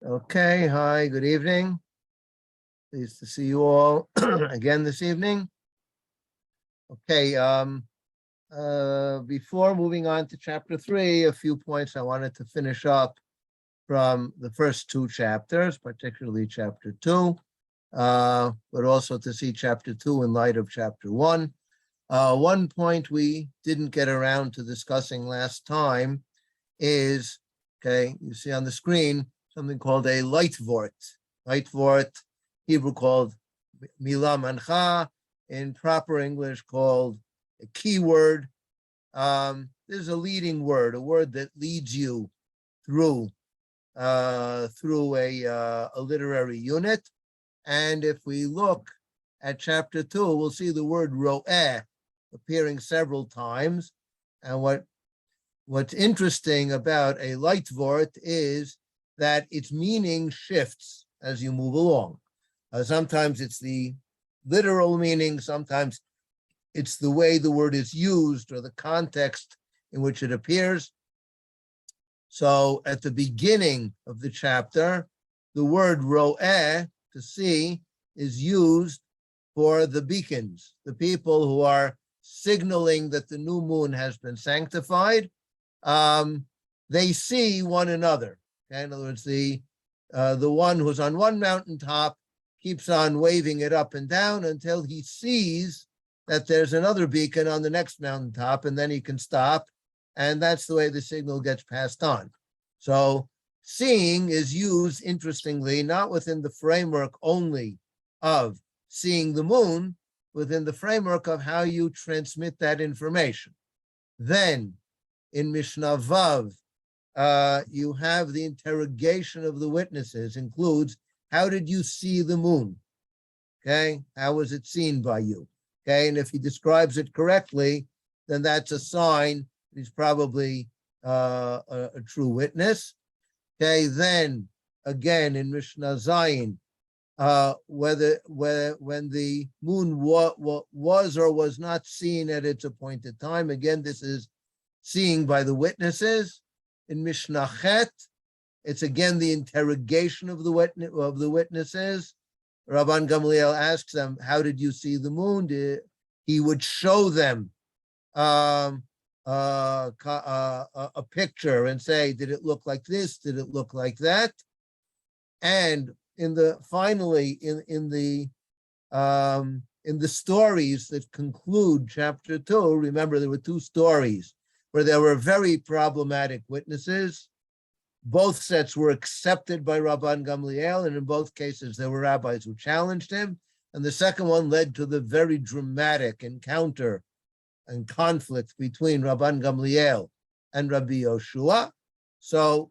Okay, hi, good evening. Pleased to see you all again this evening. Okay, before moving on to chapter 3, a few points I wanted to finish up from the first two chapters, particularly chapter 2, but also to see chapter 2 in light of chapter 1. One point we didn't get around to discussing last time is, okay, you see on the screen, something called a Leitvort. Leitvort, Hebrew called Mila Mancha, in proper English called a keyword. This is a leading word, a word that leads you through a literary unit. And if we look at chapter 2, we'll see the word ro'eh appearing several times. And what's interesting about a Leitvort is that its meaning shifts as you move along. Sometimes it's the literal meaning, sometimes it's the way the word is used or the context in which it appears. So at the beginning of the chapter, the word ro'eh, to see, is used for the beacons, the people who are signaling that the new moon has been sanctified. They see one another. In other words, the one who's on one mountaintop keeps on waving it up and down until he sees that there's another beacon on the next mountaintop, and then he can stop, and that's the way the signal gets passed on. So seeing is used, interestingly, not within the framework only of seeing the moon, within the framework of how you transmit that information. Then, in Mishnah Vav, you have the interrogation of the witnesses, includes, how did you see the moon? Okay, how was it seen by you? Okay, and if he describes it correctly, then that's a sign he's probably a true witness. Okay, then again in Mishnah Zayin, when the moon was or was not seen at its appointed time, again, this is seeing by the witnesses. In Mishnah Chet, it's again the interrogation of the witnesses. Rabban Gamliel asks them, how did you see the moon? He would show them a picture and say, did it look like this? Did it look like that? And finally in the stories that conclude chapter 2, remember there were two stories where there were very problematic witnesses. Both sets were accepted by Rabban Gamliel, and in both cases there were rabbis who challenged him. And the second one led to the very dramatic encounter and conflict between Rabban Gamliel and Rabbi Yoshua. So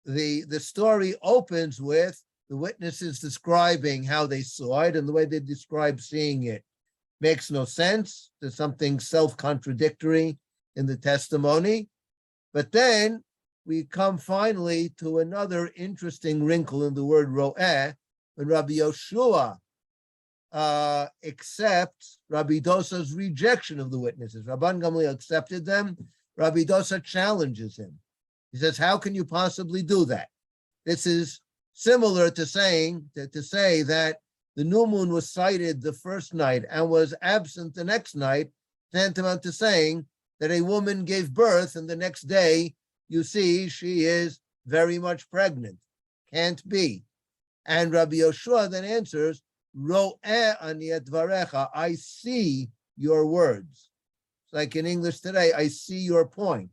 the story opens with the witnesses describing how they saw it, and the way they describe seeing it makes no sense. There's something self-contradictory in the testimony. But then we come finally to another interesting wrinkle in the word ro'eh, when Rabbi Yoshua accepts Rabbi Dosa's rejection of the witnesses. Rabban Gamliel accepted them. Rabbi Dosa challenges him. He says, how can you possibly do that? This is similar to say that the new moon was sighted the first night and was absent the next night, tantamount to saying that a woman gave birth and the next day you see she is very much pregnant. Can't be. And Rabbi Yoshua then answers, Ro'eh ani et dvarecha, I see your words. It's like in English today, I see your point.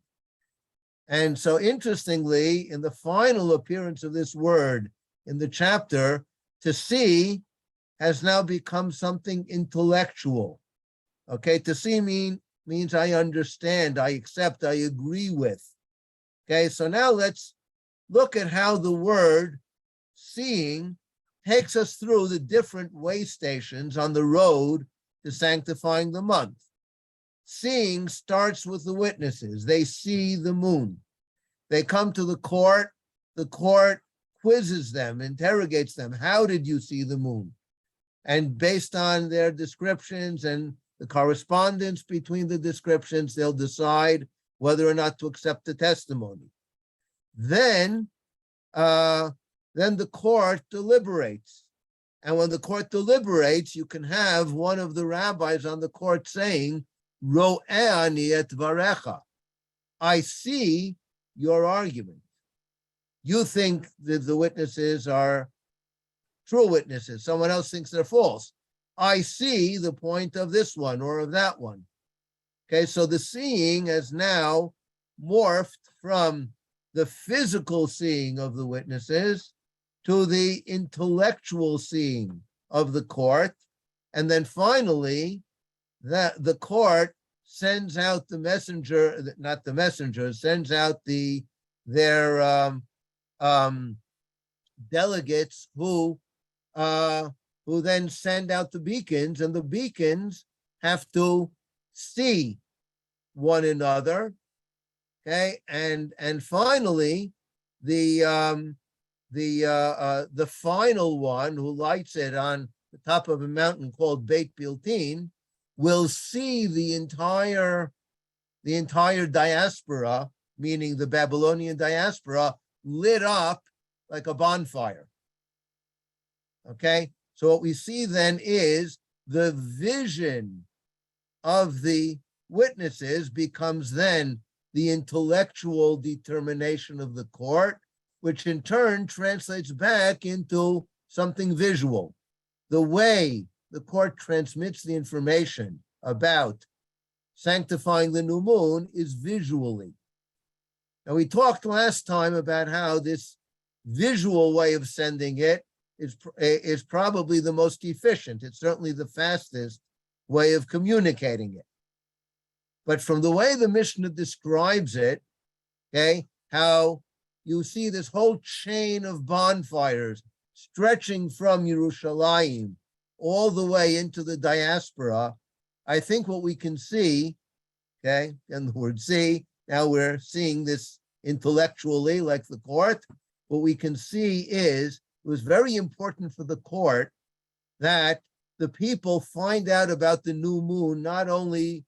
And so interestingly, in the final appearance of this word in the chapter, to see has now become something intellectual. Okay, to see means I understand, I accept, I agree with. Okay, so now let's look at how the word seeing takes us through the different way stations on the road to sanctifying the month. Seeing starts with the witnesses. They see the moon. They come to the court quizzes them, interrogates them. How did you see the moon? And based on their descriptions and the correspondence between the descriptions, they'll decide whether or not to accept the testimony. Then then the court deliberates. And when the court deliberates, you can have one of the rabbis on the court saying, Ro'eh ani et dvarecha. I see your argument. You think that the witnesses are true witnesses. Someone else thinks they're false. I see the point of this one or of that one. Okay, so the seeing has now morphed from the physical seeing of the witnesses to the intellectual seeing of the court. And then finally, the court sends out the messenger, not the messenger, sends out their delegates who then send out the beacons, and the beacons have to see one another. Okay, and finally, the final one who lights it on the top of a mountain called Beit Piltin will see the entire diaspora, meaning the Babylonian diaspora, lit up like a bonfire. Okay, so what we see then is the vision of the witnesses becomes then the intellectual determination of the court, which in turn translates back into something visual. The way the court transmits the information about sanctifying the new moon is visually. Now, we talked last time about how this visual way of sending it is probably the most efficient. It's certainly the fastest way of communicating it. But from the way the Mishnah describes it, okay, how you see this whole chain of bonfires stretching from Yerushalayim all the way into the diaspora, I think what we can see, okay, and the word see, now we're seeing this intellectually like the court. What we can see is it was very important for the court that the people find out about the new moon not only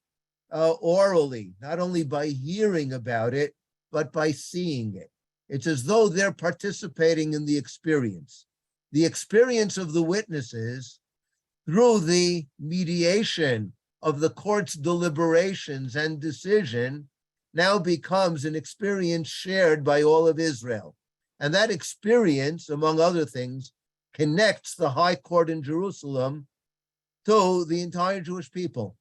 orally, not only by hearing about it, but by seeing it. It's as though they're participating in the experience. The experience of the witnesses through the mediation of the court's deliberations and decision now becomes an experience shared by all of Israel. And that experience, among other things, connects the high court in Jerusalem to the entire Jewish people,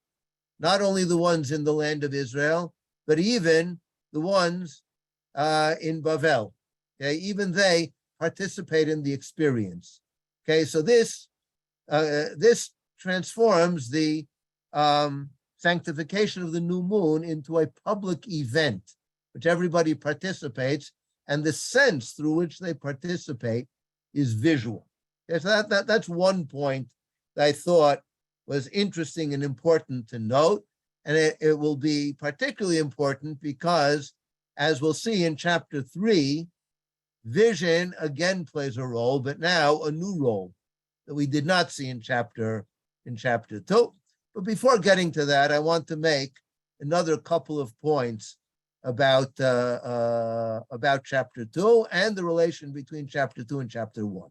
not only the ones in the land of Israel, but even the ones in Bavel. Okay, even they participate in the experience. Okay, so this transforms the sanctification of the new moon into a public event, which everybody participates, and the sense through which they participate is visual. Okay, so that's one point that I thought was interesting and important to note, and it will be particularly important because, as we'll see in chapter 3, vision again plays a role, but now a new role that we did not see in chapter 2. But before getting to that, I want to make another couple of points about chapter 2 and the relation between chapter 2 and chapter 1.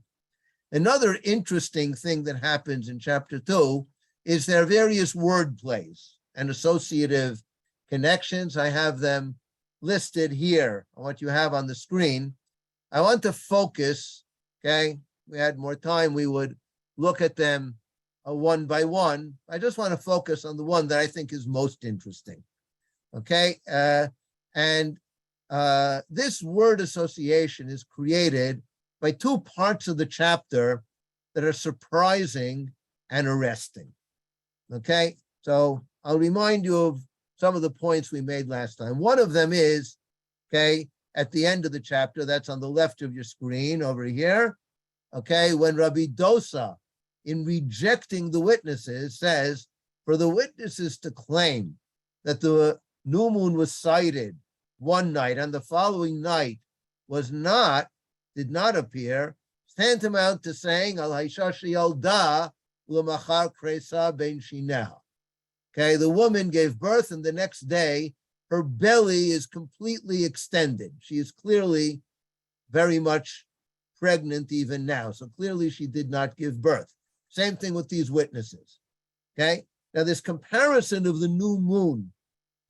Another interesting thing that happens in chapter 2 is there are various word plays and associative connections. I have them listed here on what you have on the screen. I want to focus, okay, if we had more time, we would look at them one by one. I just want to focus on the one that I think is most interesting, okay? This word association is created by two parts of the chapter that are surprising and arresting, okay? So I'll remind you of some of the points we made last time. One of them is, okay, at the end of the chapter, that's on the left of your screen over here, okay, when Rabbi Dosa, in rejecting the witnesses, says, for the witnesses to claim that the new moon was sighted one night and the following night did not appear, tantamount to saying, Al Haishashi Yalda L'machar Kresa Ben Shinah. Okay, the woman gave birth, and the next day, her belly is completely extended. She is clearly very much pregnant even now. So clearly she did not give birth. Same thing with these witnesses. Okay. Now this comparison of the new moon,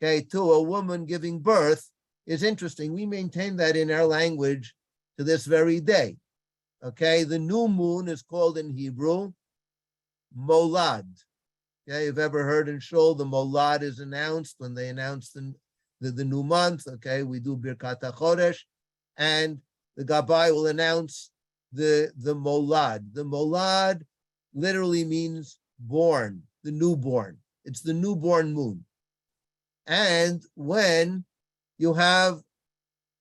okay, to a woman giving birth is interesting. We maintain that in our language to this very day. Okay. The new moon is called in Hebrew Molad. Okay. You've ever heard in Shul the Molad is announced when they announce the new month. Okay. We do Birkat HaChodesh, and the Rabbi will announce the Molad. The Molad literally means born, the newborn. It's the newborn moon. And when you have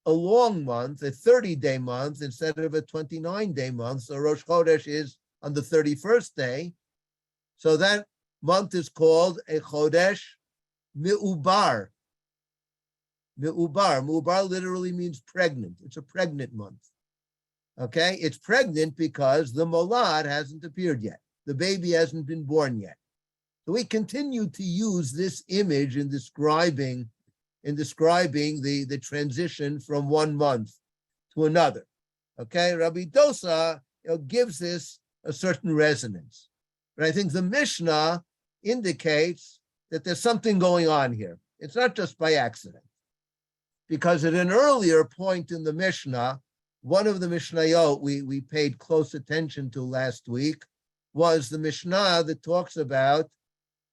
a long month, a 30-day month, instead of a 29-day month, so Rosh Chodesh is on the 31st day, so that month is called a Chodesh Me'ubar. Me'ubar. Me'ubar literally means pregnant. It's a pregnant month. Okay? It's pregnant because the molad hasn't appeared yet. The baby hasn't been born yet. So we continue to use this image in describing the transition from one month to another. Okay? Rabbi Dosa gives this a certain resonance. But I think the Mishnah indicates that there's something going on here. It's not just by accident. Because at an earlier point in the Mishnah, one of the Mishnayot we paid close attention to last week was the Mishnah that talks about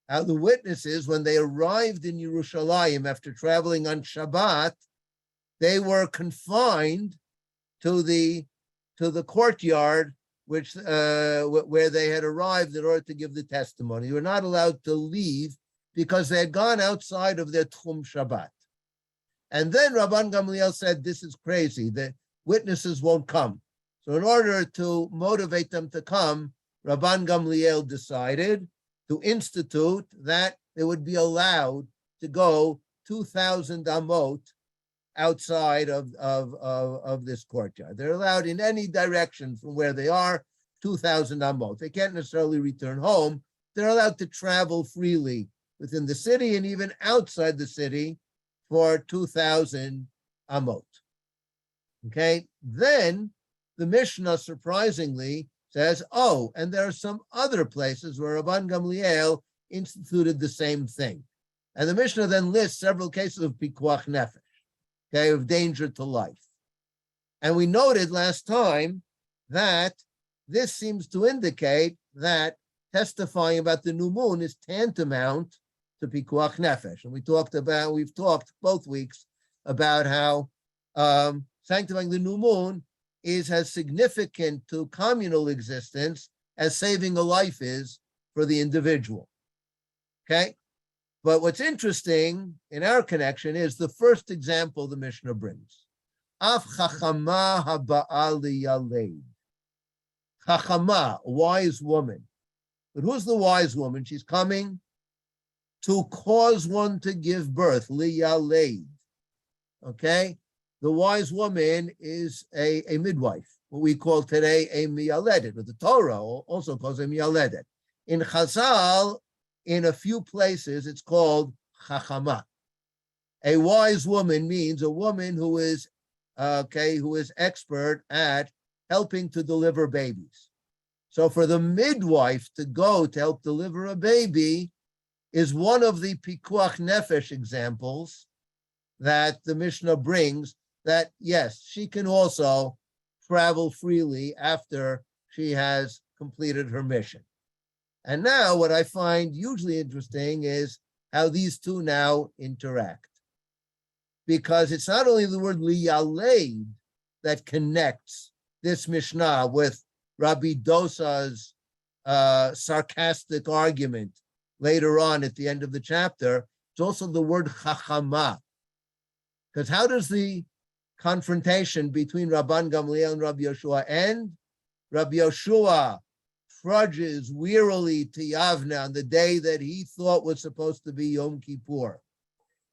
how the witnesses, when they arrived in Yerushalayim after traveling on Shabbat, they were confined to the courtyard where they had arrived in order to give the testimony. They were not allowed to leave because they had gone outside of their Tchum Shabbat. And then Rabban Gamliel said, this is crazy, the witnesses won't come. So in order to motivate them to come, Rabban Gamliel decided to institute that they would be allowed to go 2,000 amot outside of this courtyard. They're allowed in any direction from where they are, 2,000 amot. They can't necessarily return home. They're allowed to travel freely within the city and even outside the city for 2,000 amot. Okay, then the Mishnah surprisingly says, oh, and there are some other places where Rabban Gamliel instituted the same thing. And the Mishnah then lists several cases of pikuach nefesh, okay, of danger to life. And we noted last time that this seems to indicate that testifying about the new moon is tantamount to pikuach nefesh. And we've talked both weeks about how sanctifying the new moon is as significant to communal existence as saving a life is for the individual. Okay? But what's interesting in our connection is the first example the Mishnah brings. Af chachama haba'al yaleid. Chachama, a wise woman. But who's the wise woman? She's coming to cause one to give birth, liyaleid. Okay? The wise woman is a midwife, what we call today a miyaledet, or the Torah also calls a miyaledet. In Chazal, in a few places, it's called chachama. A wise woman means a woman who is expert at helping to deliver babies. So for the midwife to go to help deliver a baby is one of the pikuach nefesh examples that the Mishnah brings, that yes, she can also travel freely after she has completed her mission. And now what I find hugely interesting is how these two now interact. Because it's not only the word liyaleid that connects this Mishnah with Rabbi Dosa's sarcastic argument later on at the end of the chapter, it's also the word chachama. Because how does the confrontation between Rabban Gamliel and Rabbi Yoshua end? Rabbi Yoshua trudges wearily to Yavne on the day that he thought was supposed to be Yom Kippur.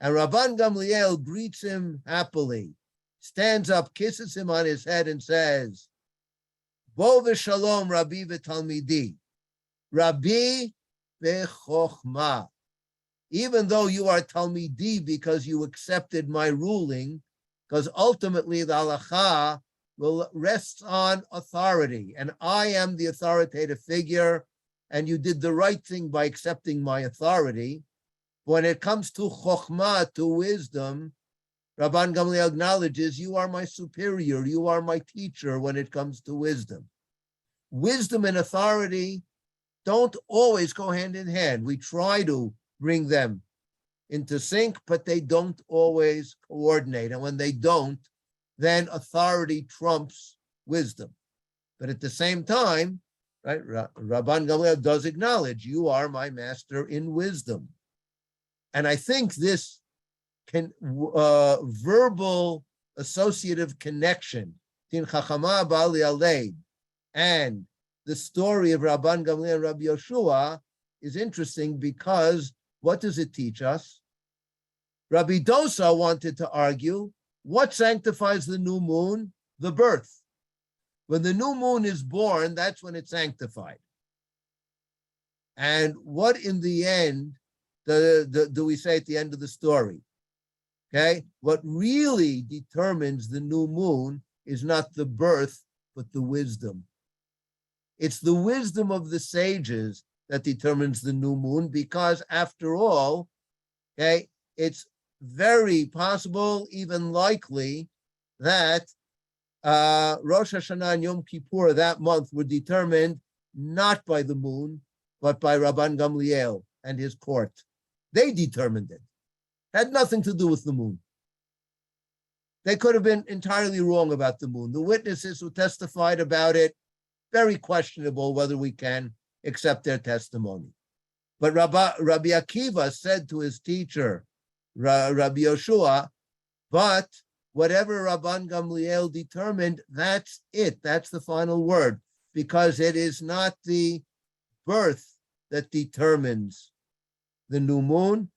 And Rabban Gamliel greets him happily, stands up, kisses him on his head and says, Bo v'shalom Rabbi v'talmidi, Rabbi v'chochma. Even though you are Talmidi because you accepted my ruling, because ultimately the halacha rests on authority, and I am the authoritative figure, and you did the right thing by accepting my authority. When it comes to chokhmah, to wisdom, Rabban Gamliel acknowledges you are my superior, you are my teacher when it comes to wisdom. Wisdom and authority don't always go hand in hand. We try to bring them into sync, but they don't always coordinate. And when they don't, then authority trumps wisdom. But at the same time, right, Rabban Gamliel does acknowledge, you are my master in wisdom. And I think this verbal associative connection between Chachama Bali Aleid and the story of Rabban Gamliel and Rabbi Yoshua is interesting because what does it teach us? Rabbi Dosa wanted to argue, what sanctifies the new moon? The birth. When the new moon is born, that's when it's sanctified. And what in the end do we say at the end of the story? Okay, what really determines the new moon is not the birth, but the wisdom. It's the wisdom of the sages that determines the new moon, because after all, okay, it's very possible, even likely, that Rosh Hashanah and Yom Kippur that month were determined not by the moon, but by Rabban Gamliel and his court. They determined it. Had nothing to do with the moon. They could have been entirely wrong about the moon. The witnesses who testified about it, very questionable whether we can accept their testimony. But Rabbi Akiva said to his teacher, Rabbi Yoshua, but whatever Rabban Gamliel determined, that's it. That's the final word, because it is not the birth that determines the new moon,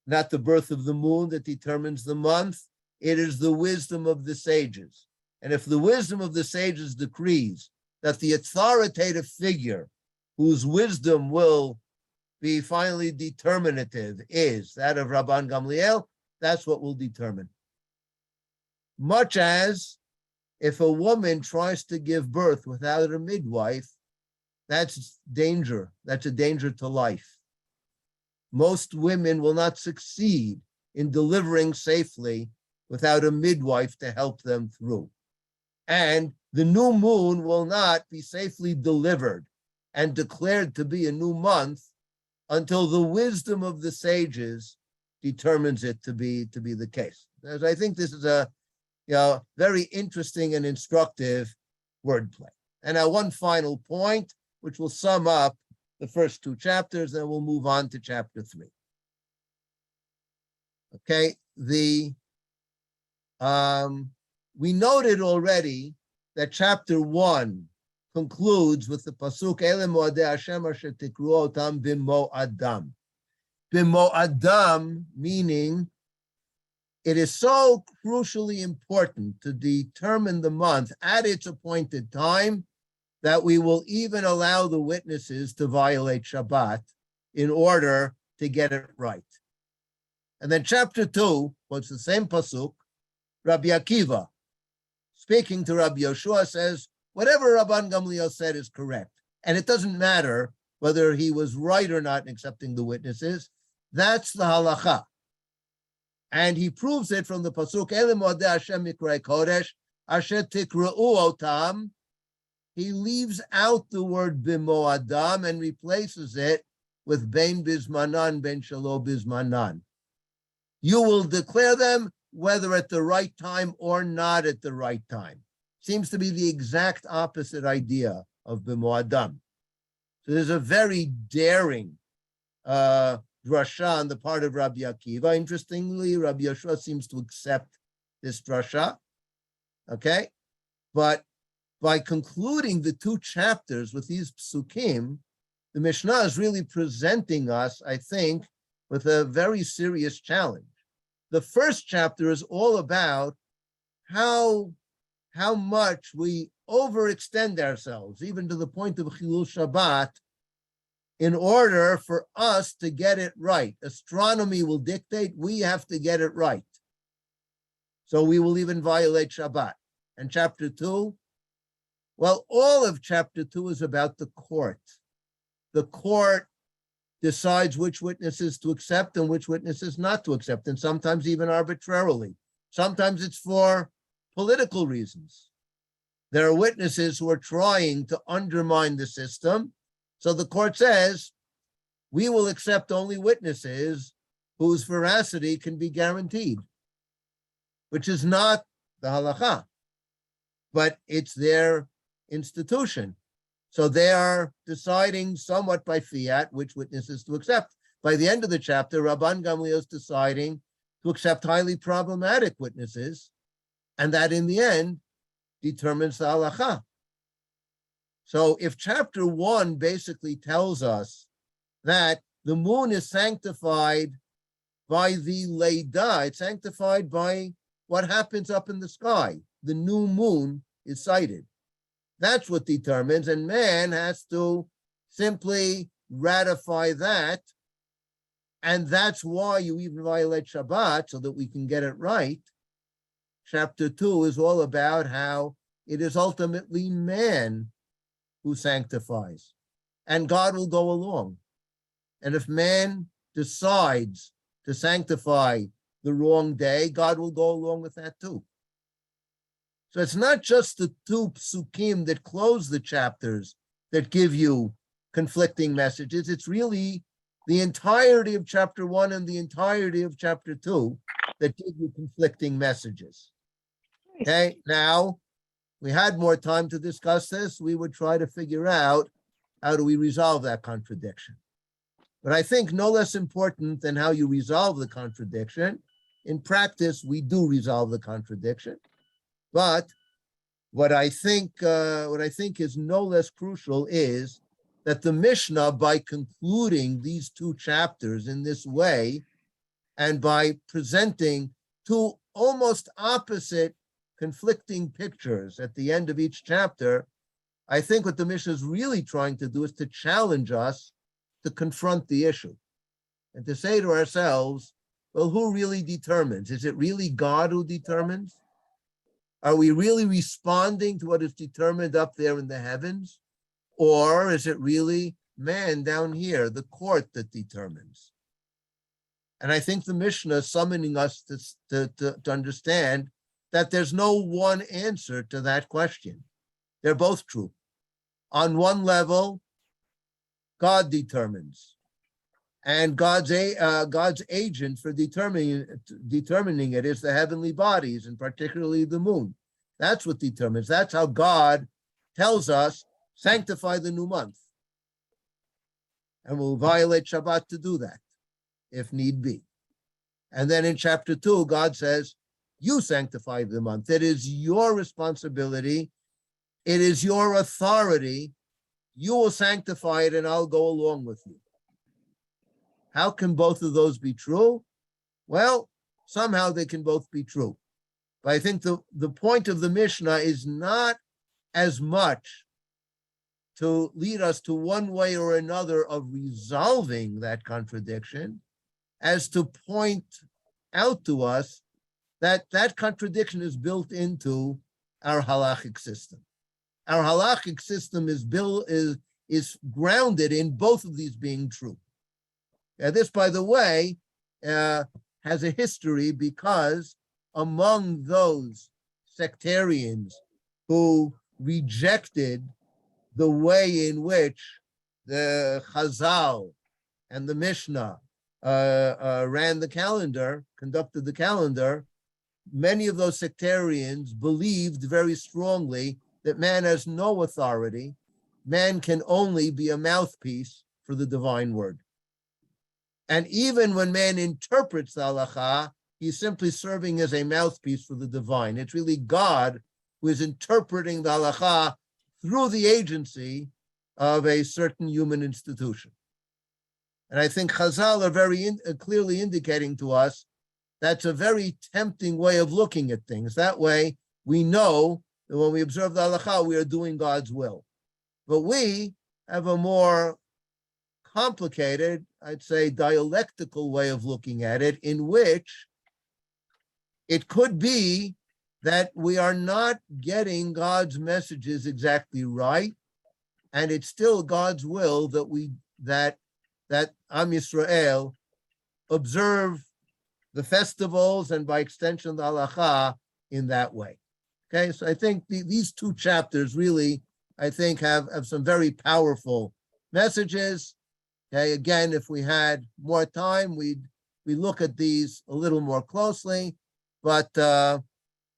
not the birth of the moon that determines the month. It is the wisdom of the sages. And if the wisdom of the sages decrees that the authoritative figure whose wisdom will be finally determinative is that of Rabban Gamliel, that's what will determine. Much as if a woman tries to give birth without a midwife, that's danger. That's a danger to life. Most women will not succeed in delivering safely without a midwife to help them through. And the new moon will not be safely delivered and declared to be a new month until the wisdom of the sages determines it to be the case. As I think this is a very interesting and instructive wordplay. And now one final point, which will sum up the first two chapters, then we'll move on to chapter 3. Okay, we noted already that chapter 1 concludes with the pasuk Ele Moadei Hashem Asher Tikruo Otam B'Mo'adam. B'Mo'adam meaning it is so crucially important to determine the month at its appointed time that we will even allow the witnesses to violate Shabbat in order to get it right. And then chapter 2 was the same pasuk. Rabbi Akiva, speaking to Rabbi Yoshua, says, whatever Rabban Gamliel said is correct. And it doesn't matter whether he was right or not in accepting the witnesses. That's the halacha. And he proves it from the pasuk, Ele Moadei Hashem Mikrei Kodesh, Asher Tikra'u Otam. He leaves out the word B'Mo'adam and replaces it with Ben Bizmanan, Ben Shalo Bizmanan. You will declare them whether at the right time or not at the right time. Seems to be the exact opposite idea of B'Mo'adam. So there's a very daring drasha on the part of Rabbi Akiva. Interestingly, Rabbi Yoshua seems to accept this drasha. Okay? But by concluding the two chapters with these psukim, the Mishnah is really presenting us, I think, with a very serious challenge. The first chapter is all about how much we overextend ourselves, even to the point of Chilul Shabbat, in order for us to get it right. Astronomy will dictate we have to get it right. So we will even violate Shabbat. And chapter 2, well, all of chapter 2 is about the court. The court decides which witnesses to accept and which witnesses not to accept, and sometimes even arbitrarily. Sometimes it's for political reasons. There are witnesses who are trying to undermine the system. So the court says, we will accept only witnesses whose veracity can be guaranteed, which is not the halakha, but it's their institution. So they are deciding somewhat by fiat which witnesses to accept. By the end of the chapter, Rabban Gamliel is deciding to accept highly problematic witnesses, and that in the end determines the halakha. So if chapter 1 basically tells us that the moon is sanctified by the Leida, it's sanctified by what happens up in the sky. The new moon is sighted. That's what determines, and man has to simply ratify that. And that's why you even violate Shabbat, so that we can get it right. Chapter 2 is all about how it is ultimately man who sanctifies, and God will go along. And if man decides to sanctify the wrong day, God will go along with that too. So it's not just the 2 psukim that close the chapters that give you conflicting messages. It's really the entirety of chapter 1 and the entirety of chapter 2 that give you conflicting messages. Okay, now, we had more time to discuss this. We would try to figure out how do we resolve that contradiction. But I think no less important than how you resolve the contradiction, in practice, we do resolve the contradiction. But what I think is no less crucial is that the Mishnah, by concluding these 2 chapters in this way, and by presenting 2 almost opposite conflicting pictures at the end of each chapter, I think what the Mishnah is really trying to do is to challenge us to confront the issue and to say to ourselves, well, who really determines? Is it really God who determines? Are we really responding to what is determined up there in the heavens? Or is it really man down here, the court, that determines? And I think the Mishnah is summoning us to understand that there's no one answer to that question. They're both true. On one level, God determines. And God's agent for determining it is the heavenly bodies, and particularly the moon. That's what determines. That's how God tells us, sanctify the new month. And we'll violate Shabbat to do that, if need be. And then in chapter 2, God says, you sanctify the month. It is your responsibility. It is your authority. You will sanctify it, and I'll go along with you. How can both of those be true? Well, somehow they can both be true. But I think the point of the Mishnah is not as much to lead us to one way or another of resolving that contradiction as to point out to us that that contradiction is built into our halachic system. Our halachic system is grounded in both of these being true. This, by the way, has a history, because among those sectarians who rejected the way in which the Chazal and the Mishnah ran the calendar, conducted the calendar, many of those sectarians believed very strongly that man has no authority. Man can only be a mouthpiece for the divine word. And even when man interprets the halakha, he's simply serving as a mouthpiece for the divine. It's really God who is interpreting the halakha through the agency of a certain human institution. And I think Chazal are very clearly indicating to us that's a very tempting way of looking at things. That way, we know that when we observe the halakha, we are doing God's will. But we have a more complicated, I'd say, dialectical way of looking at it, in which it could be that we are not getting God's messages exactly right, and it's still God's will that Am Yisrael observe the festivals and by extension the halacha in that way. Okay, so I think these two chapters really, I think, have some very powerful messages. Okay, again, if we had more time, we'd look at these a little more closely, but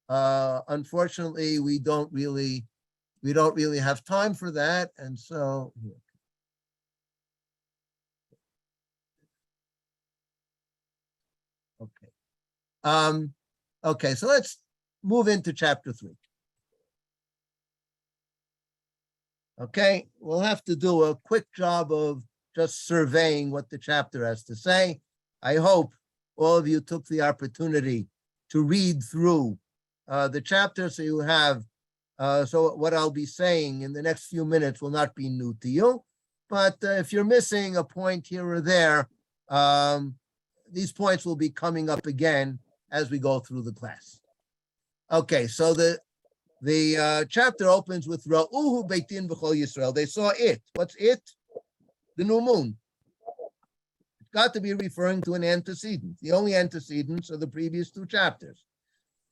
unfortunately, we don't really have time for that, and so. Okay. Okay, so let's move into chapter 3. Okay, we'll have to do a quick job of just surveying what the chapter has to say. I hope all of you took the opportunity to read through the chapter, so you have, so what I'll be saying in the next few minutes will not be new to you, but if you're missing a point here or there, these points will be coming up again as we go through the class. Okay, so the chapter opens with Ra'uhu Beitin B'chol Yisrael. They saw it. What's it? The new moon. It's got to be referring to an antecedent. The only antecedents are the previous two chapters.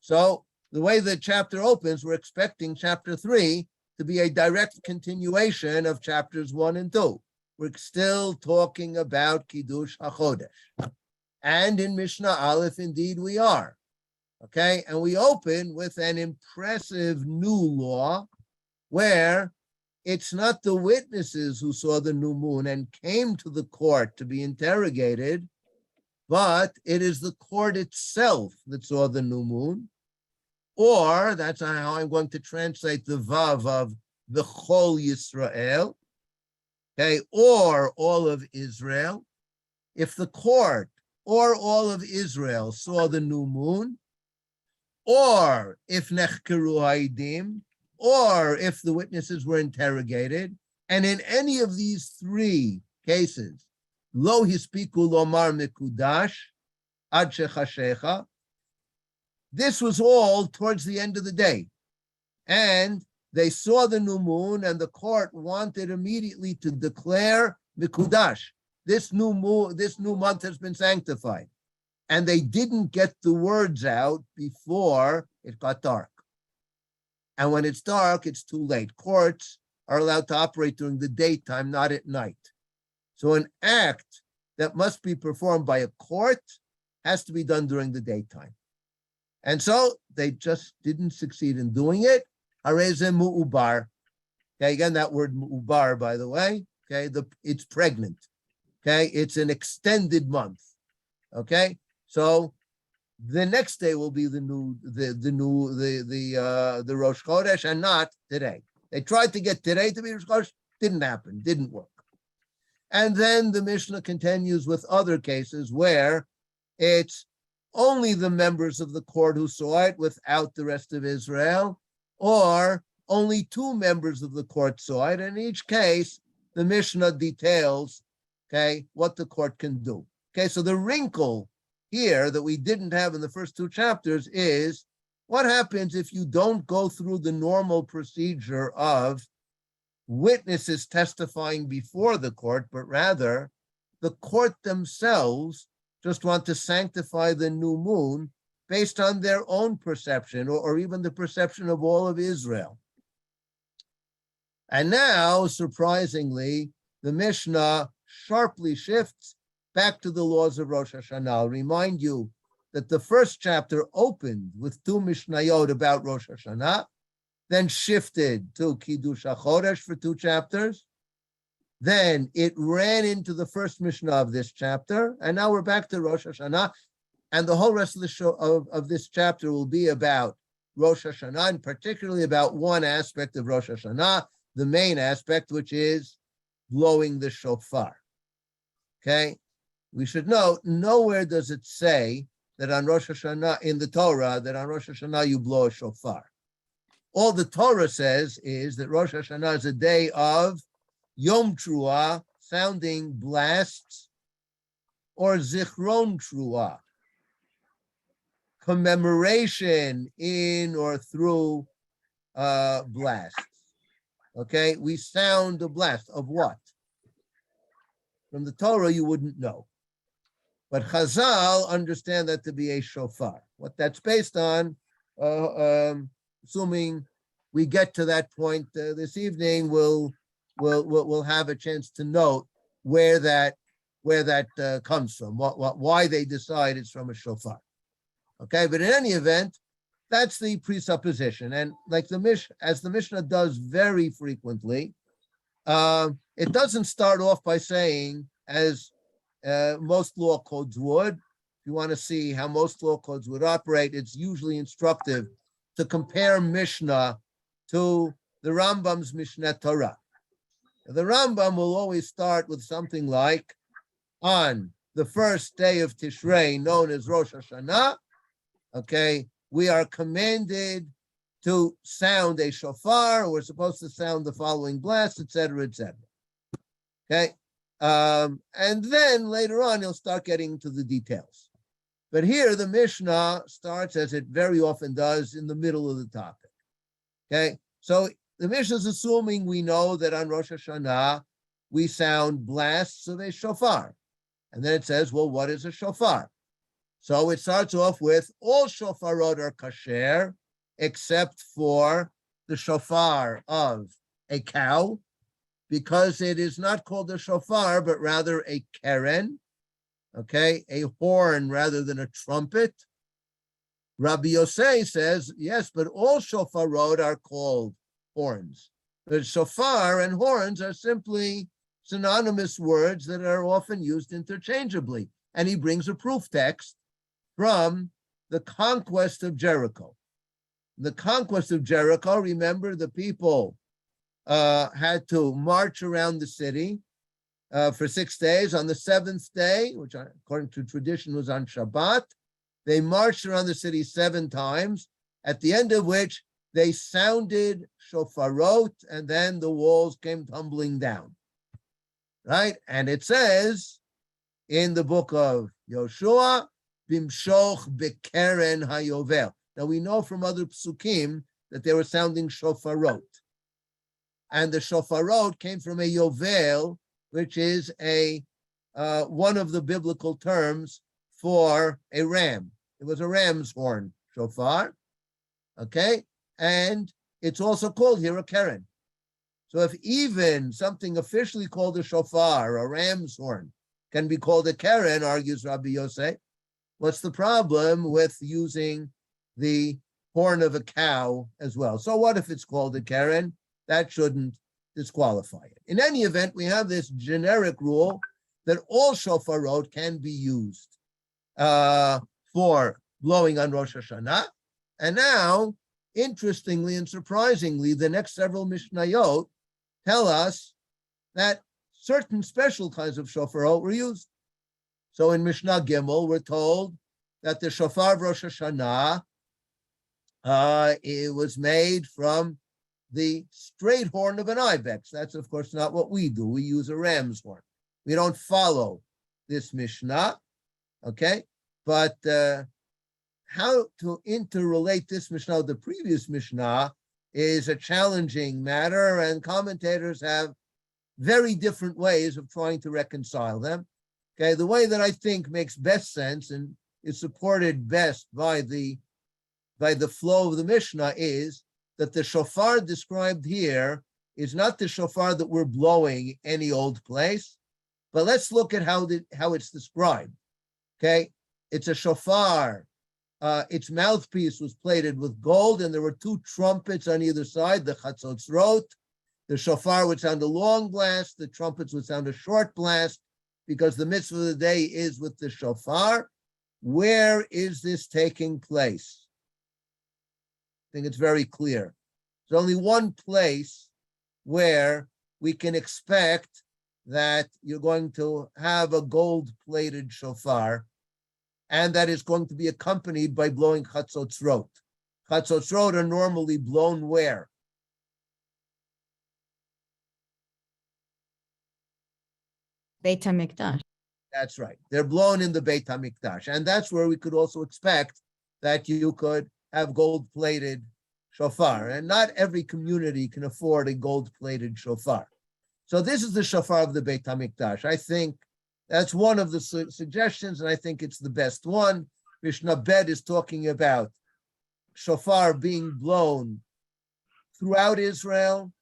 So the way the chapter opens, we're expecting chapter 3 to be a direct continuation of chapters 1 and 2. We're still talking about Kiddush HaChodesh. And in Mishnah Aleph, indeed, we are. Okay, and we open with an impressive new law where it's not the witnesses who saw the new moon and came to the court to be interrogated, but it is the court itself that saw the new moon. Or, that's how I'm going to translate the Vav of the Chol Yisrael, okay, or all of Israel. If the court or all of Israel saw the new moon, or if nechkeru haidim, or if the witnesses were interrogated, and in any of these three cases, lo hispiku lomar mikudash ad shechashecha, this was all towards the end of the day, and they saw the new moon, and the court wanted immediately to declare mikudash. This new month has been sanctified. And they didn't get the words out before it got dark. And when it's dark, it's too late. Courts are allowed to operate during the daytime, not at night. So an act that must be performed by a court has to be done during the daytime. And so they just didn't succeed in doing it. Hareze mu'ubar. Okay, again, that word mu'ubar, by the way, okay, it's pregnant. Okay, it's an extended month. Okay, so the next day will be the Rosh Chodesh, and not today. They tried to get today to be Rosh Chodesh, didn't happen, didn't work. And then the Mishnah continues with other cases where it's only the members of the court who saw it without the rest of Israel, or only two members of the court saw it. In each case, the Mishnah details, okay, what the court can do. Okay, so the wrinkle here that we didn't have in the first two chapters is what happens if you don't go through the normal procedure of witnesses testifying before the court, but rather the court themselves just want to sanctify the new moon based on their own perception, or even the perception of all of Israel. And now, surprisingly, the Mishnah sharply shifts back to the laws of Rosh Hashanah. I'll remind you that the first chapter opened with two Mishnayot about Rosh Hashanah, then shifted to Kiddush HaChodesh for two chapters. Then it ran into the first Mishnah of this chapter, and now we're back to Rosh Hashanah, and the whole rest of the show of this chapter will be about Rosh Hashanah, and particularly about one aspect of Rosh Hashanah, the main aspect, which is blowing the shofar. Okay? We should note, nowhere does it say that on Rosh Hashanah, in the Torah, that on Rosh Hashanah you blow a shofar. All the Torah says is that Rosh Hashanah is a day of Yom Truah, sounding blasts, or Zichron Truah, commemoration in or through blasts. Okay, we sound a blast of what? From the Torah, you wouldn't know. But Chazal understand that to be a shofar. What that's based on, assuming we get to that point this evening, we'll have a chance to note where that comes from, why they decide it's from a shofar. Okay, but in any event, that's the presupposition. And like as the Mishnah does very frequently, it doesn't start off by saying, as most law codes would. If you want to see how most law codes would operate, it's usually instructive to compare Mishnah to the Rambam's Mishnah Torah. The Rambam will always start with something like, on the first day of Tishrei, known as Rosh Hashanah, okay, we are commanded to sound a shofar, we're supposed to sound the following blast, etc., etc. Okay, and then later on, he'll start getting into the details. But here, the Mishnah starts, as it very often does, in the middle of the topic. Okay, so the Mishnah is assuming we know that on Rosh Hashanah, we sound blasts of a shofar. And then it says, well, what is a shofar? So it starts off with, all shofarot are kasher, except for the shofar of a cow, because it is not called a shofar, but rather a keren, okay, a horn rather than a trumpet. Rabbi Yosei says, yes, but all shofarot are called horns. But shofar and horns are simply synonymous words that are often used interchangeably. And he brings a proof text from the conquest of Jericho. The conquest of Jericho, remember, the people had to march around the city for 6 days. On the 7th day, which according to tradition was on Shabbat, they marched around the city 7 times, at the end of which they sounded shofarot, and then the walls came tumbling down. Right? And it says in the book of Yoshua, Bimshoch bekeren hayovel. Now we know from other psukim that they were sounding shofarot. And the shofarot came from a yovel, which is a one of the biblical terms for a ram. It was a ram's horn, shofar. Okay? And it's also called here a keren. So if even something officially called a shofar, a ram's horn, can be called a keren, argues Rabbi Yosef, what's the problem with using the horn of a cow as well? So what if it's called a keren? That shouldn't disqualify it. In any event, we have this generic rule that all shofarot can be used for blowing on Rosh Hashanah. And now, interestingly and surprisingly, the next several Mishnayot tell us that certain special kinds of shofarot were used. So in Mishnah Gimel, we're told that the shofar of Rosh Hashanah, it was made from the straight horn of an ibex. That's, of course, not what we do. We use a ram's horn. We don't follow this Mishnah, okay? But how to interrelate this Mishnah with the previous Mishnah is a challenging matter, and commentators have very different ways of trying to reconcile them. Okay, the way that I think makes best sense and is supported best by the flow of the Mishnah is that the shofar described here is not the shofar that we're blowing any old place, but let's look at how it's described. Okay, it's a shofar. Its mouthpiece was plated with gold, and there were 2 trumpets on either side, the chatzotzrot. The shofar would sound a long blast, the trumpets would sound a short blast, because the mitzvah of the day is with the shofar. Where is this taking place? I think it's very clear. There's only one place where we can expect that you're going to have a gold-plated shofar, and that is going to be accompanied by blowing chatzotzrot. Chatzotzrot are normally blown where? Beit HaMikdash. That's right. They're blown in the Beit HaMikdash. And that's where we could also expect that you could have gold-plated shofar, and not every community can afford a gold-plated shofar. So this is the shofar of the Beit HaMikdash. I think that's one of the suggestions, and I think it's the best one. Mishnah Bet is talking about shofar being blown throughout Israel,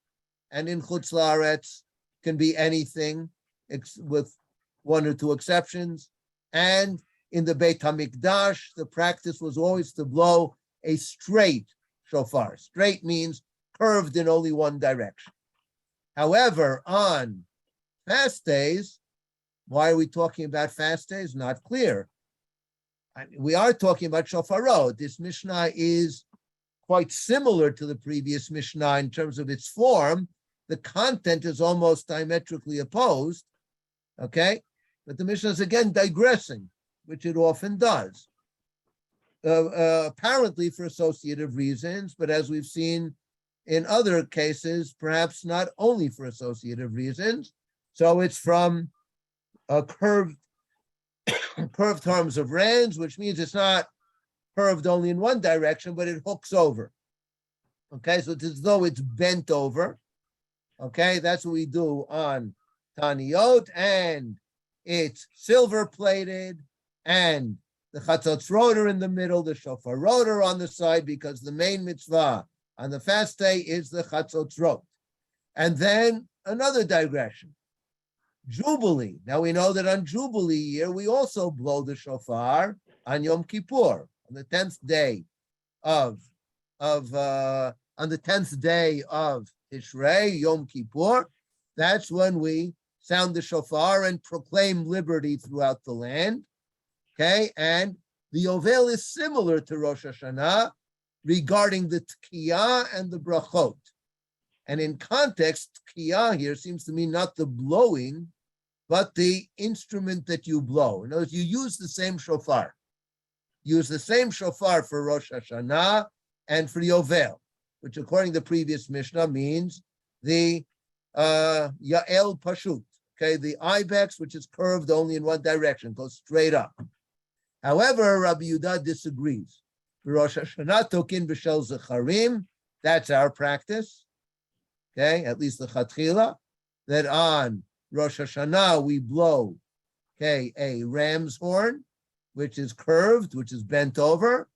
and in Chutz La'aretz can be anything, with one or two exceptions. And in the Beit HaMikdash, the practice was always to blow a straight shofar. Straight means curved in only one direction. However, on fast days, why are we talking about fast days? Not clear. We are talking about shofarot. This Mishnah is quite similar to the previous Mishnah in terms of its form. The content is almost diametrically opposed, okay? But the Mishnah is again digressing, which it often does, apparently for associative reasons, but as we've seen in other cases, perhaps not only for associative reasons. So it's from curved terms of rands, which means it's not curved only in one direction, but it hooks over. Okay, so it's as though it's bent over. Okay, that's what we do on Taniyot, and it's silver plated, and the chatzotz rotor in the middle, the shofar rotor on the side, because the main mitzvah on the fast day is the chatzotz rot. And then another digression, Jubilee. Now we know that on Jubilee year, we also blow the shofar on Yom Kippur, on the 10th day of Tishrei, Yom Kippur. That's when we sound the shofar and proclaim liberty throughout the land. Okay, and the Yovel is similar to Rosh Hashanah regarding the Tkiyah and the Brachot. And in context, Tkiyah here seems to mean not the blowing, but the instrument that you blow. In other words, you use the same shofar. Use the same shofar for Rosh Hashanah and for Yovel, which according to the previous Mishnah means the Ya'el Pashut, okay, the ibex, which is curved only in one direction, goes straight up. However, Rabbi Yehuda disagrees. Rosh Hashanah tokin b'shel zecharim, that's our practice, okay, at least the chatchila, that on Rosh Hashanah we blow, okay, a ram's horn, which is curved, which is bent over,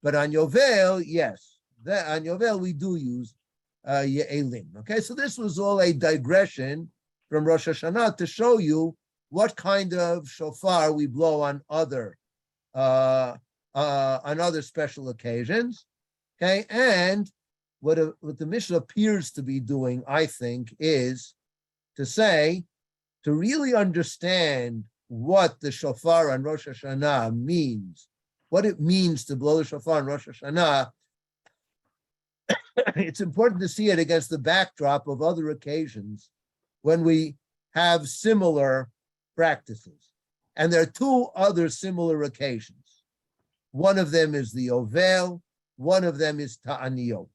but on Yovel, yes, on Yovel we do use Ye'elim. Okay, so this was all a digression from Rosh Hashanah to show you what kind of shofar we blow on other special occasions. Okay, and what the Mishnah appears to be doing, I think, is to say, to really understand what the shofar on Rosh Hashanah means, what it means to blow the shofar on Rosh Hashanah, it's important to see it against the backdrop of other occasions when we have similar practices. And there are two other similar occasions. One of them is the Yovel, one of them is Ta'aniyot.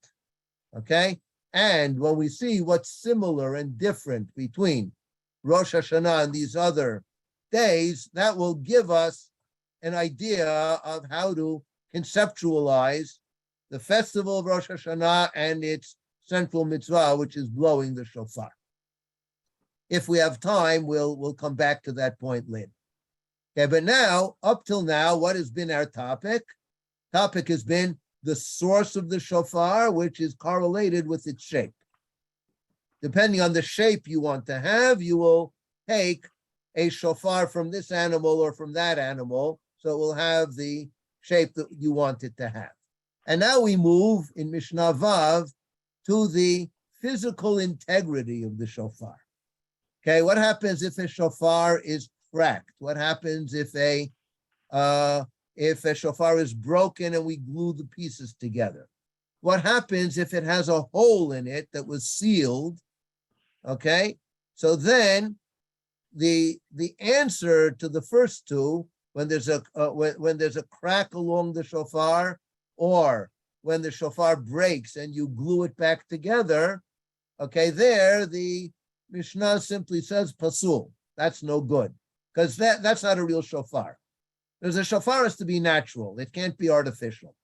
Okay? And when we see what's similar and different between Rosh Hashanah and these other days, that will give us an idea of how to conceptualize the festival of Rosh Hashanah and its central mitzvah, which is blowing the shofar. If we have time, we'll come back to that point later. Okay, but now, up till now, what has been our topic? Topic has been the source of the shofar, which is correlated with its shape. Depending on the shape you want to have, you will take a shofar from this animal or from that animal, so it will have the shape that you want it to have. And now we move in Mishnah Vav to the physical integrity of the shofar. Okay, what happens if a shofar is cracked? What happens if a shofar is broken and we glue the pieces together? What happens if it has a hole in it that was sealed? Okay, so then the answer to the first two, when there's a crack along the shofar, or when the shofar breaks and you glue it back together, okay, there the Mishnah simply says pasul. That's no good, because that's not a real shofar. There's a shofar has to be natural. It can't be artificial.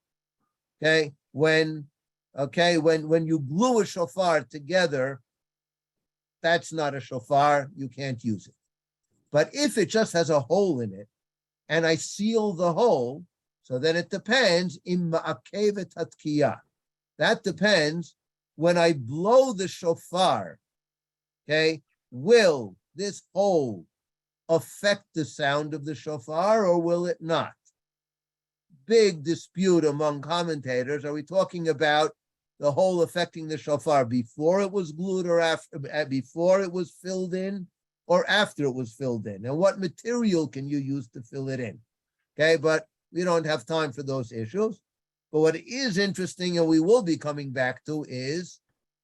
Okay, when you glue a shofar together, that's not a shofar. You can't use it. But if it just has a hole in it, and I seal the hole, so then it depends. That depends when I blow the shofar. Okay, will this hole affect the sound of the shofar or will it not? Big dispute among commentators. Are we talking about the hole affecting the shofar before it was glued or after, before it was filled in, or after it was filled in? And what material can you use to fill it in? Okay, but we don't have time for those issues. But what is interesting, and we will be coming back to, is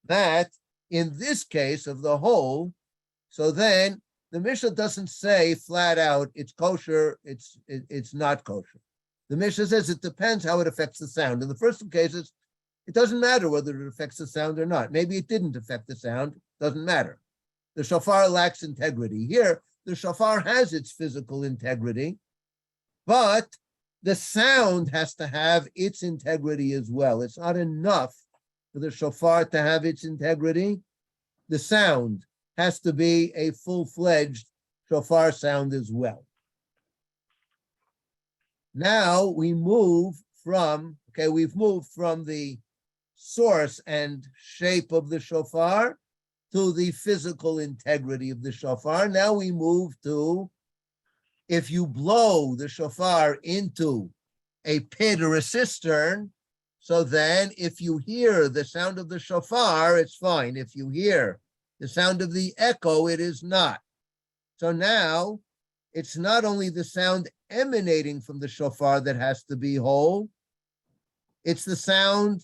that in this case of the hole, so then the Mishnah doesn't say flat out it's kosher, it's not kosher. The Mishnah says it depends how it affects the sound. In the first two cases, it doesn't matter whether it affects the sound or not. Maybe it didn't affect the sound, doesn't matter. The shofar lacks integrity. Here, the shofar has its physical integrity, but the sound has to have its integrity as well. It's not enough for the shofar to have its integrity. The sound has to be a full-fledged shofar sound as well. Now we've moved from the source and shape of the shofar to the physical integrity of the shofar. Now we move to, if you blow the shofar into a pit or a cistern, so then if you hear the sound of the shofar, it's fine. If you hear the sound of the echo, it is not. So now it's not only the sound emanating from the shofar that has to be whole, it's the sound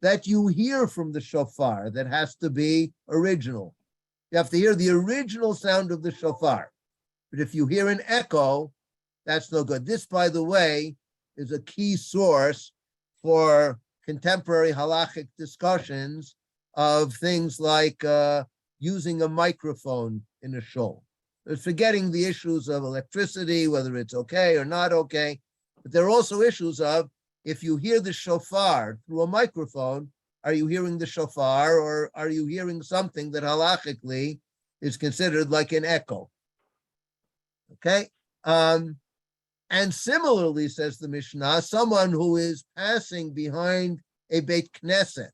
that you hear from the shofar that has to be original. You have to hear the original sound of the shofar. But if you hear an echo, that's no good. This, by the way, is a key source for contemporary halachic discussions of things like using a microphone in a shul. It's forgetting the issues of electricity, whether it's okay or not okay. But there are also issues of, if you hear the shofar through a microphone, are you hearing the shofar or are you hearing something that halachically is considered like an echo? Okay. And similarly, says the Mishnah, someone who is passing behind a Beit Knesset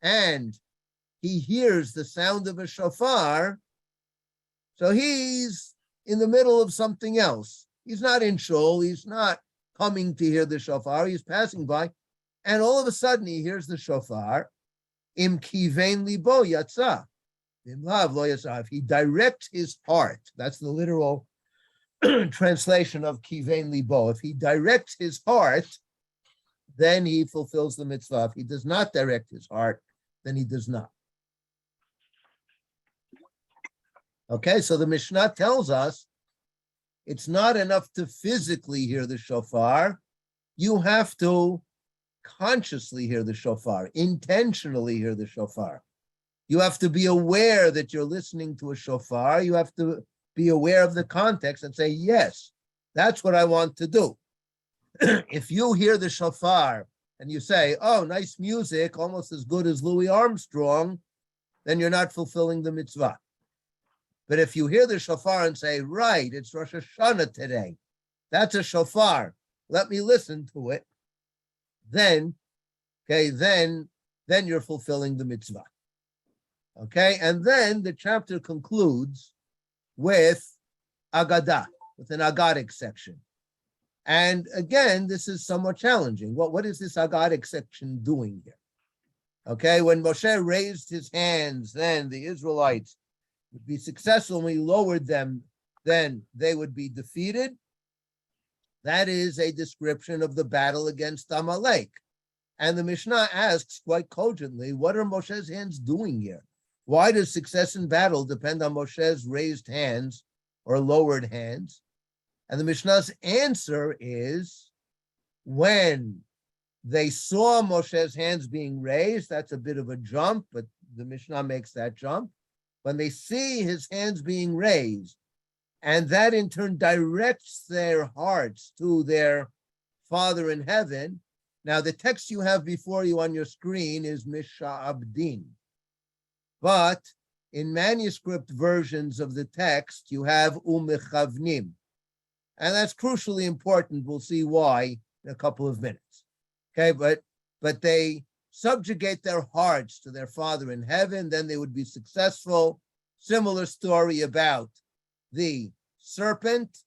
and he hears the sound of a shofar, so he's in the middle of something else. He's not in shul, he's not coming to hear the shofar, he's passing by, and all of a sudden he hears the shofar, im kivein libo yatsa, im lav lo yatsa. If he directs his heart, that's the literal translation of kivein libo. If he directs his heart, then he fulfills the mitzvah. If he does not direct his heart, then he does not. Okay, so the Mishnah tells us it's not enough to physically hear the shofar. You have to consciously hear the shofar, intentionally hear the shofar. You have to be aware that you're listening to a shofar. You have to be aware of the context and say, yes, that's what I want to do. If you hear the shofar and you say, oh, nice music, almost as good as Louis Armstrong, then you're not fulfilling the mitzvah. But if you hear the shofar and say, right, it's Rosh Hashanah today, that's a shofar, let me listen to it, then you're fulfilling the mitzvah. Okay, and then the chapter concludes with Agadah, with an Agadic section. And again, this is somewhat challenging. What is this Agadic section doing here? Okay, when Moshe raised his hands, then the Israelites would be successful. When he lowered them, then they would be defeated. That is a description of the battle against Amalek. And the Mishnah asks quite cogently, what are Moshe's hands doing here? Why does success in battle depend on Moshe's raised hands or lowered hands? And the Mishnah's answer is, when they saw Moshe's hands being raised, that's a bit of a jump, but the Mishnah makes that jump. When they see his hands being raised, And that in turn directs their hearts to their Father in heaven. Now, the text you have before you on your screen is Misha'abdin. But in manuscript versions of the text, you have Umechavnim. And that's crucially important. We'll see why in a couple of minutes. Okay, but they subjugate their hearts to their Father in heaven, then they would be successful. Similar story about the serpent.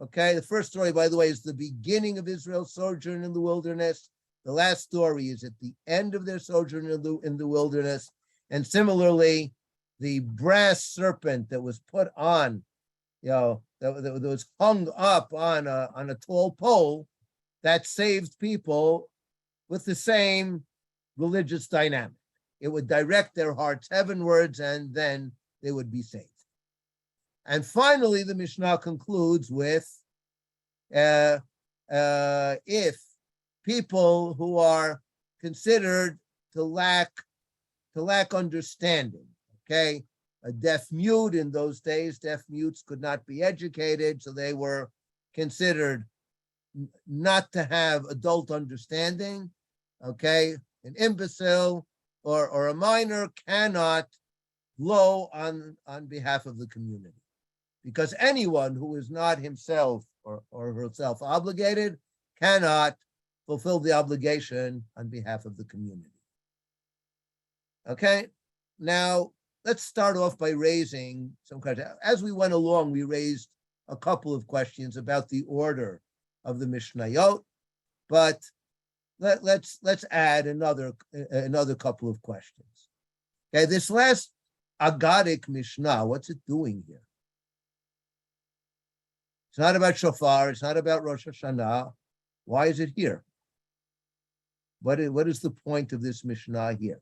Okay, the first story, by the way, is the beginning of Israel's sojourn in the wilderness. The last story is at the end of their sojourn in the wilderness. And similarly, the brass serpent that was put on, that was hung up on a tall pole, that saved people with the same religious dynamic. It would direct their hearts heavenwards, and then they would be saved. And finally, the Mishnah concludes with, if people who are considered to lack understanding, okay, a deaf mute in those days, deaf mutes could not be educated, so they were considered not to have adult understanding, okay? An imbecile or a minor cannot blow on behalf of the community, because anyone who is not himself or herself obligated cannot fulfill the obligation on behalf of the community. Okay, now let's start off by raising some questions. As we went along, we raised a couple of questions about the order of the Mishnayot, but let's add another couple of questions. Okay, this last Gothic Mishna, what's it doing here? It's not about Shofar. It's not about Rosh Hashanah. Why is it here? What is the point of this Mishnah here?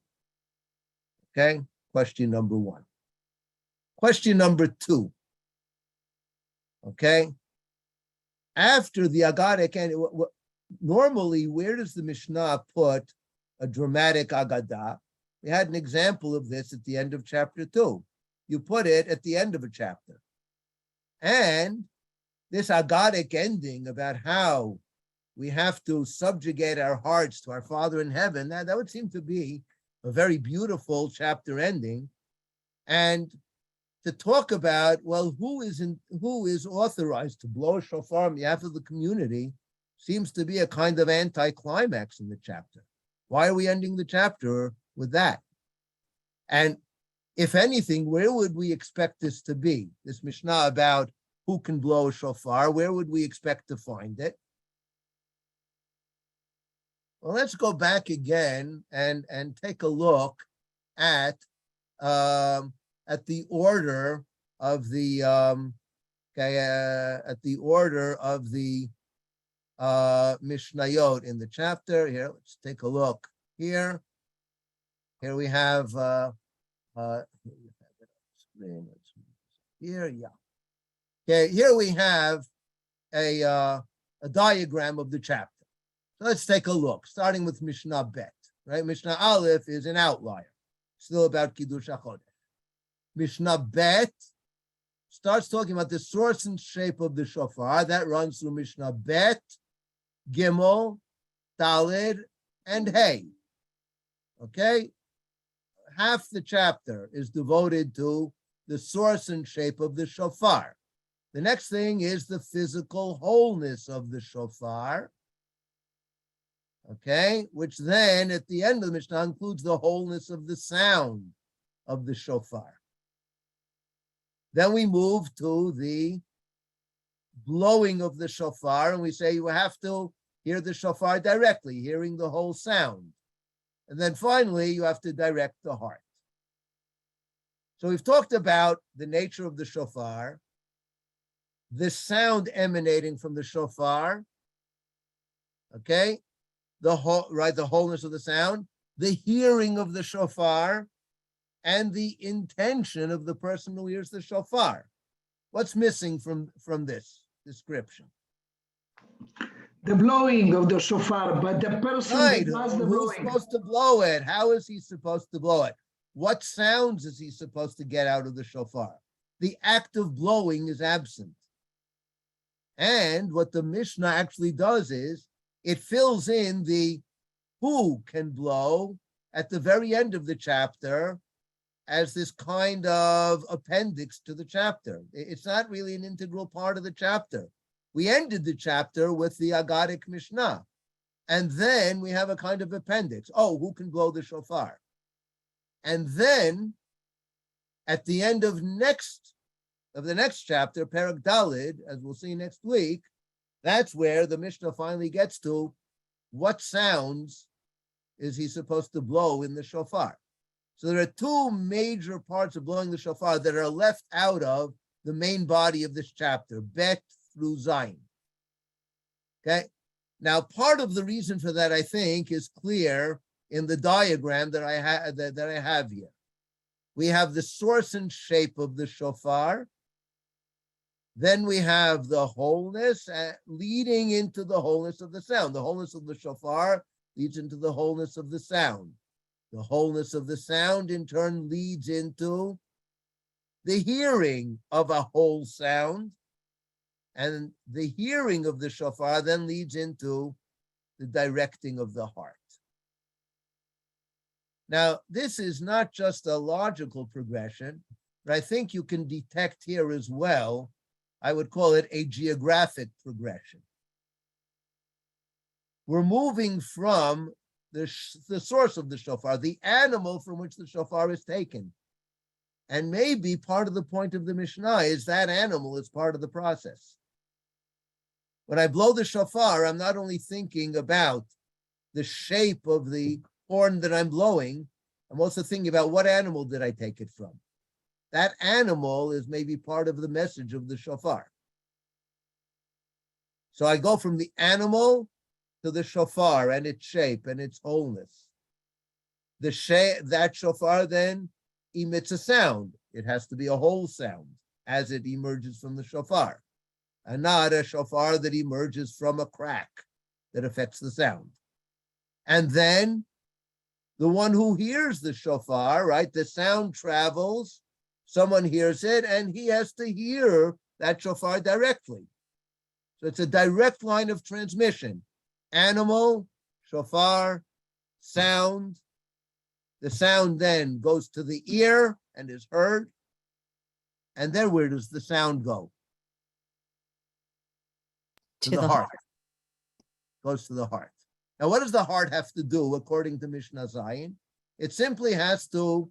Okay, question number one. Question number two. Okay, after the Agadic, and normally, where does the Mishnah put a dramatic Agadah? We had an example of this at the end of chapter 2. You put it at the end of a chapter. And this Agadic ending about how we have to subjugate our hearts to our Father in heaven, that would seem to be a very beautiful chapter ending. And to talk about, well, who is authorized to blow a shofar on behalf of the community seems to be a kind of anticlimax in the chapter. Why are we ending the chapter with that? And if anything, where would we expect this to be? This Mishnah about who can blow a shofar, where would we expect to find it? Well, let's go back again and take a look at the order of the Mishnayot in the chapter. Here, let's take a look here. Here we have here, yeah. Okay, here we have a diagram of the chapter. So let's take a look, starting with Mishnah Bet, right? Mishnah Aleph is an outlier, still about Kiddush HaChodesh. Mishnah Bet starts talking about the source and shape of the shofar. That runs through Mishnah Bet, Gimel, Daled, and Hey. Okay? Half the chapter is devoted to the source and shape of the shofar. The next thing is the physical wholeness of the shofar. Okay, which then at the end of the Mishnah includes the wholeness of the sound of the shofar. Then we move to the blowing of the shofar, and we say you have to hear the shofar directly, hearing the whole sound. And then finally, you have to direct the heart. So we've talked about the nature of the shofar, the sound emanating from the shofar, okay? The wholeness of the sound, the hearing of the shofar, and the intention of the person who hears the shofar. What's missing from this description? The blowing of the shofar, but the person Right, that does the who's blowing. supposed to blow it? How is he supposed to blow it? What sounds is he supposed to get out of the shofar? the act of blowing is absent. And what the Mishnah actually does is it fills in the who can blow at the very end of the chapter as this kind of appendix to the chapter. It's not really an integral part of the chapter. We ended the chapter with the Gothic Mishna. And then we have a kind of appendix. Oh, who can blow the shofar? And then at the end of the next chapter, Perek Daled, as we'll see next week, that's where the Mishnah finally gets to what sounds is he supposed to blow in the shofar. So there are two major parts of blowing the shofar that are left out of the main body of this chapter, Bet through Zayin. Okay? Now, part of the reason for that, I think, is clear in the diagram that I have here. We have the source and shape of the shofar. Then we have the wholeness leading into the wholeness of the sound. The wholeness of the shofar leads into the wholeness of the sound. The wholeness of the sound, in turn, leads into the hearing of a whole sound. And the hearing of the shofar then leads into the directing of the heart. Now, this is not just a logical progression, but I think you can detect here as well, I would call it a geographic progression. We're moving from the source of the shofar, the animal from which the shofar is taken. And maybe part of the point of the Mishnah is that animal is part of the process. When I blow the shofar, I'm not only thinking about the shape of the horn that I'm blowing, I'm also thinking about what animal did I take it from. That animal is maybe part of the message of the shofar. So I go from the animal to the shofar and its shape and its wholeness. That shofar then emits a sound. It has to be a whole sound as it emerges from the shofar, and not a shofar that emerges from a crack that affects the sound. And then the one who hears the shofar, right? The sound travels, someone hears it, and he has to hear that shofar directly. So it's a direct line of transmission. Animal, shofar, sound. The sound then goes to the ear and is heard. And then where does the sound go? To the heart. Goes to the heart. Now, what does the heart have to do, according to Mishnah Zayin? It simply has to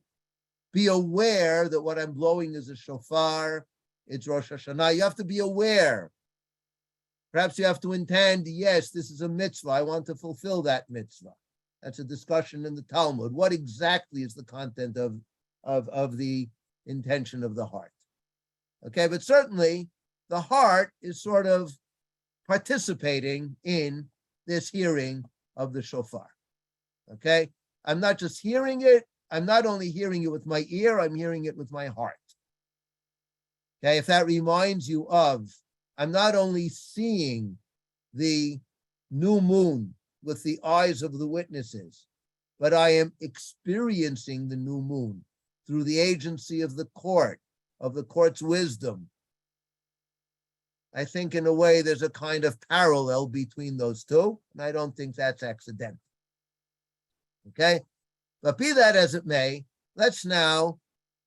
be aware that what I'm blowing is a shofar, it's Rosh Hashanah. You have to be aware. Perhaps you have to intend, yes, this is a mitzvah. I want to fulfill that mitzvah. That's a discussion in the Talmud. What exactly is the content of the intention of the heart? Okay, but certainly the heart is sort of participating in this hearing of the shofar. Okay, I'm not just hearing it. I'm not only hearing it with my ear, I'm hearing it with my heart. Okay, if that reminds you of, I'm not only seeing the new moon with the eyes of the witnesses, but I am experiencing the new moon through the agency of the court's wisdom. I think in a way there's a kind of parallel between those two, and I don't think that's accidental. Okay, but be that as it may, let's now,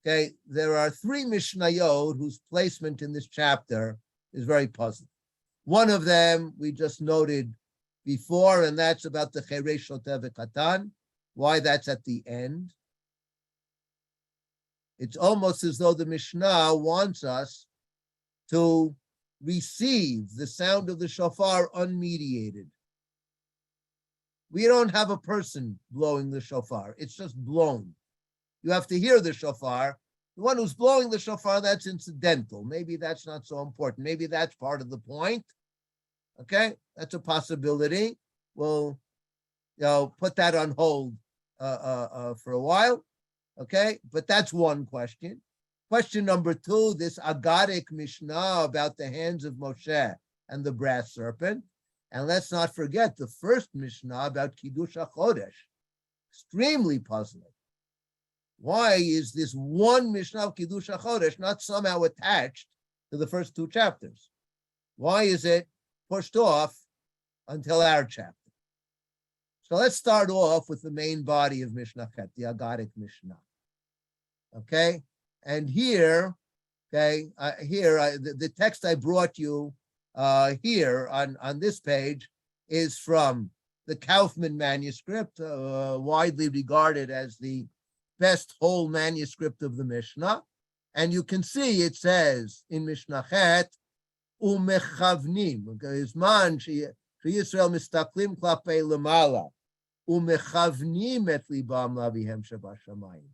okay, there are three Mishnayot whose placement in this chapter is very puzzling. One of them we just noted before, and that's about the Cheresh Shoteh V'Katan, why that's at the end. It's almost as though the Mishnah wants us to receive the sound of the shofar unmediated. We don't have a person blowing the shofar. It's just blown. You have to hear the shofar. The one who's blowing the shofar, that's incidental. Maybe that's not so important. Maybe that's part of the point. Okay, that's a possibility. We'll, put that on hold for a while. Okay, but that's one question. Question number two, this Gothic Mishna about the hands of Moshe and the brass serpent. And let's not forget the first Mishnah about Kiddush HaChodesh. Extremely puzzling. Why is this one Mishnah of Kiddush HaChodesh not somehow attached to the first two chapters? Why is it pushed off until our chapter? So let's start off with the main body of Mishnah Chet, the Gothic Mishna. Okay, and here, the text I brought you here on this page is from the Kaufman manuscript, widely regarded as the best whole manuscript of the Mishnah. And you can see it says in Mishnah Chet, Umechavnim, Zman sheYisrael mistaklim klapei lemala, Umechavnim et libam lavihem shabashamayim.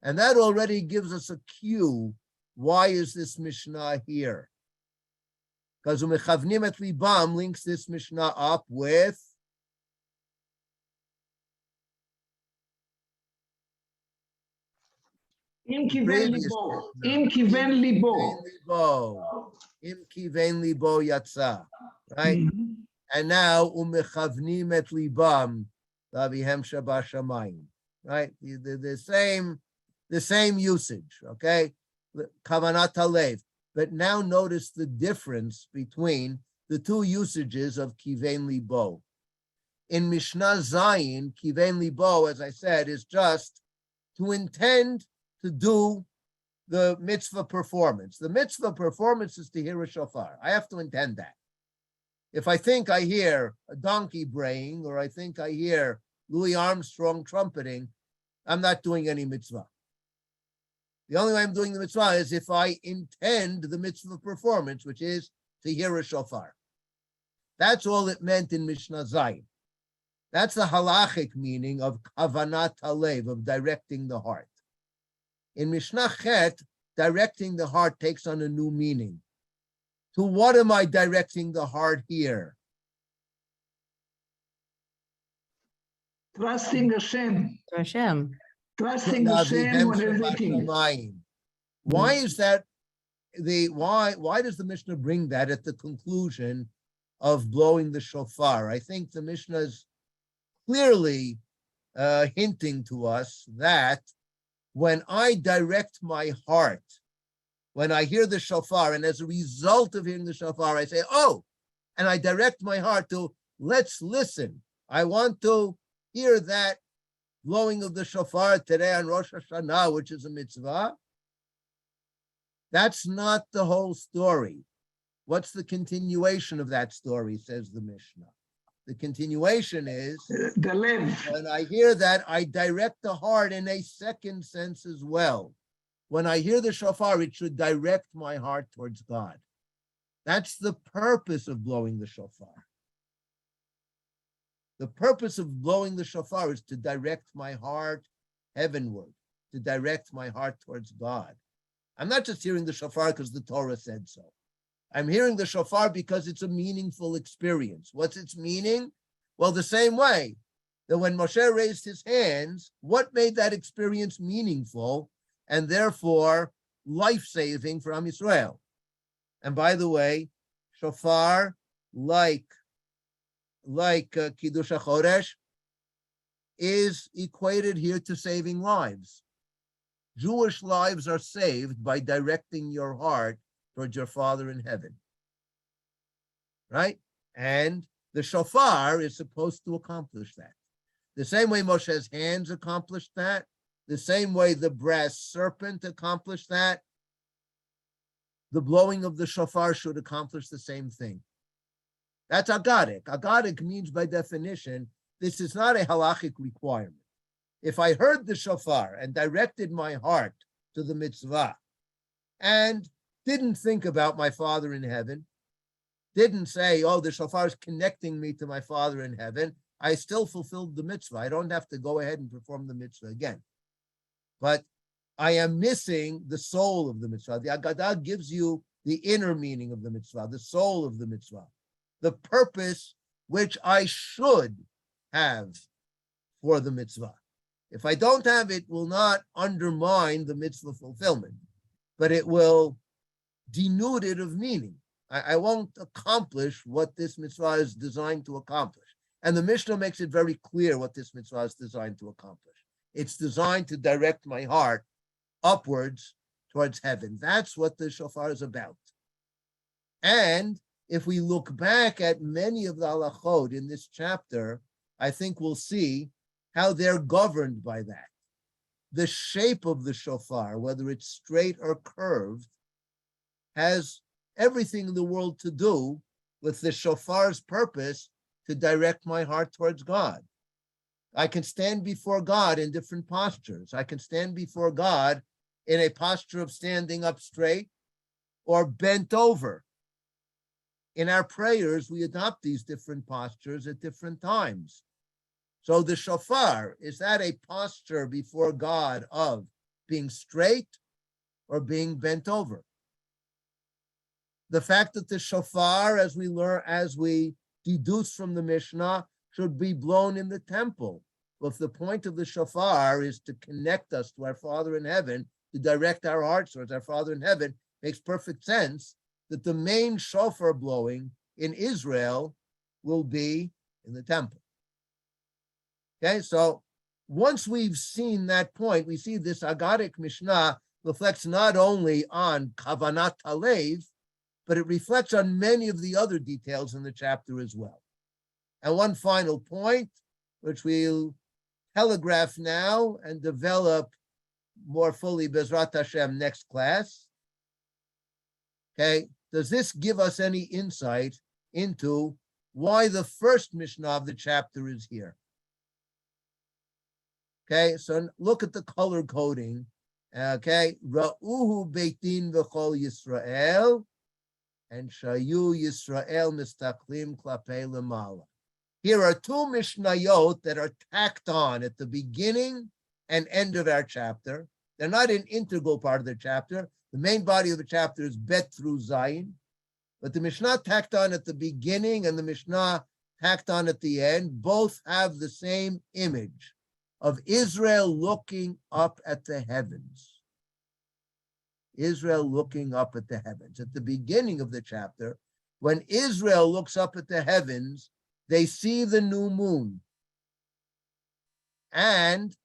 And that already gives us a cue. Why is this Mishnah here? Because Umechavnim et libam links this Mishnah up with Im kiven libo. Im kiven libo. Im kiven libo yatsa. Right? And now Umechavnim et libam lavihem shabashamayim. Right? The same usage, okay? Kavanat halev. But now notice the difference between the two usages of kiven libo. In Mishnah Zayin, kiven libo, as I said, is just to intend to do the mitzvah performance. The mitzvah performance is to hear a shofar. I have to intend that. If I think I hear a donkey braying, or I think I hear Louis Armstrong trumpeting, I'm not doing any mitzvah. The only way I'm doing the mitzvah is if I intend the mitzvah performance, which is to hear a shofar. That's all it meant in Mishnah Zayin. That's the halachic meaning of kavanat halev, of directing the heart. In Mishnah Chet, directing the heart takes on a new meaning. To what am I directing the heart here? Trusting Hashem. Hashem. Trusting Hashem on everything. Why is that? Why does the Mishnah bring that at the conclusion of blowing the shofar? I think the Mishnah is clearly hinting to us that when I direct my heart, when I hear the shofar, and as a result of hearing the shofar, I say, oh, and I direct my heart to, let's listen. I want to hear that blowing of the shofar today on Rosh Hashanah, which is a mitzvah. That's not the whole story. What's the continuation of that story, says the Mishnah? The continuation is, the lev. When I hear that, I direct the heart in a second sense as well. When I hear the shofar, it should direct my heart towards God. That's the purpose of blowing the shofar. The purpose of blowing the shofar is to direct my heart heavenward, to direct my heart towards God. I'm not just hearing the shofar because the Torah said so. I'm hearing the shofar because it's a meaningful experience. What's its meaning? Well, the same way that when Moshe raised his hands, what made that experience meaningful and therefore life-saving for Am Yisrael? And by the way, shofar, like Kiddush HaChodesh, is equated here to saving lives. Jewish lives are saved by directing your heart towards your Father in heaven, right? And the shofar is supposed to accomplish that. The same way Moshe's hands accomplished that, the same way the brass serpent accomplished that, the blowing of the shofar should accomplish the same thing. That's agadic. Agadic means, by definition, this is not a halachic requirement. If I heard the shofar and directed my heart to the mitzvah and didn't think about my Father in heaven, didn't say, oh, the shofar is connecting me to my Father in heaven, I still fulfilled the mitzvah. I don't have to go ahead and perform the mitzvah again. But I am missing the soul of the mitzvah. The Agadah gives you the inner meaning of the mitzvah, the soul of the mitzvah, the purpose which I should have for the mitzvah. If I don't have it, will not undermine the mitzvah fulfillment, but it will denude it of meaning. I won't accomplish what this mitzvah is designed to accomplish. And the Mishnah makes it very clear what this mitzvah is designed to accomplish. It's designed to direct my heart upwards towards heaven. That's what the shofar is about. And if we look back at many of the halachot in this chapter, I think we'll see how they're governed by that. The shape of the shofar, whether it's straight or curved, has everything in the world to do with the shofar's purpose to direct my heart towards God. I can stand before God in different postures. I can stand before God in a posture of standing up straight or bent over. In our prayers, we adopt these different postures at different times. So the shofar, is that a posture before God of being straight or being bent over? The fact that the shofar, as we deduce from the Mishnah, should be blown in the temple. Well, if the point of the shofar is to connect us to our Father in heaven, to direct our hearts towards our Father in heaven, makes perfect sense that the main shofar blowing in Israel will be in the temple. Okay, so once we've seen that point, we see this Gothic Mishna reflects not only on kavanat halev, but it reflects on many of the other details in the chapter as well. And one final point, which we'll telegraph now and develop more fully Bezrat Hashem next class. Okay, does this give us any insight into why the first Mishnah of the chapter is here? Okay, so look at the color coding. Okay, Ra'uhu Beitin V'chol Yisrael, and Shayu Yisrael Mistaklim Klapei Lemala. Here are two Mishnayot that are tacked on at the beginning and end of our chapter. They're not an integral part of the chapter. The main body of the chapter is Bet through Zayin, but the Mishnah tacked on at the beginning and the Mishnah tacked on at the end both have the same image of Israel looking up at the heavens. Israel looking up at the heavens. At the beginning of the chapter, when Israel looks up at the heavens, they see the new moon. And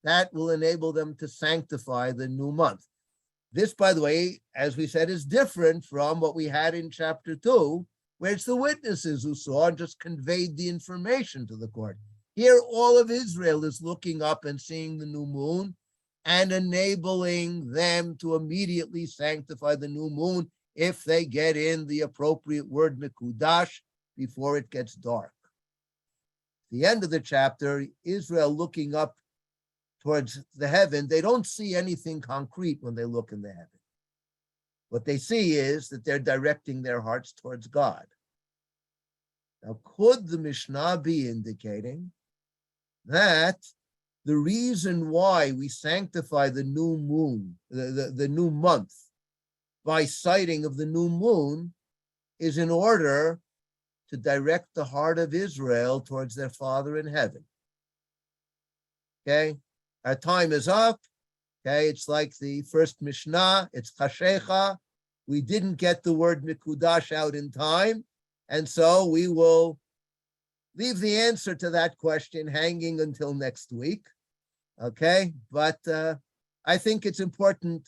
that will enable them to sanctify the new month. This, by the way, as we said, is different from what we had in chapter 2, where it's the witnesses who saw and just conveyed the information to the court. Here, all of Israel is looking up and seeing the new moon and enabling them to immediately sanctify the new moon if they get in the appropriate word mikudash before it gets dark. The end of the chapter, Israel looking up towards the heaven, they don't see anything concrete when they look in the heaven. What they see is that they're directing their hearts towards God. Now, could the Mishnah be indicating that the reason why we sanctify the new moon, the new month, by sighting of the new moon, is in order to direct the heart of Israel towards their Father in heaven? Okay, our time is up. Okay, it's like the first Mishnah, it's Chashecha. We didn't get the word Mikudash out in time, and so we will leave the answer to that question hanging until next week. Okay, but I think it's important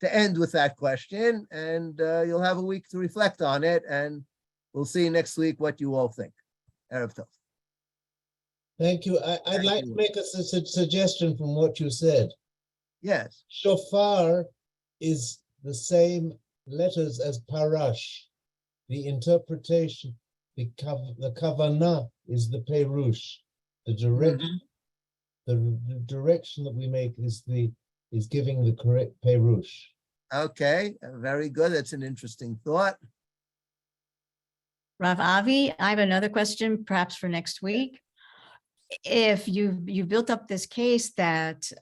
to end with that question, and you'll have a week to reflect on it, and we'll see next week what you all think. Erev Tov. Thank you. I'd like to make a suggestion from what you said. Yes. Shofar is the same letters as parash. The interpretation, the kavanah is the perush. The direction, the direction that we make is giving the correct perush. Okay, very good. That's an interesting thought. Rav Avi, I have another question, perhaps for next week. If you've built up this case that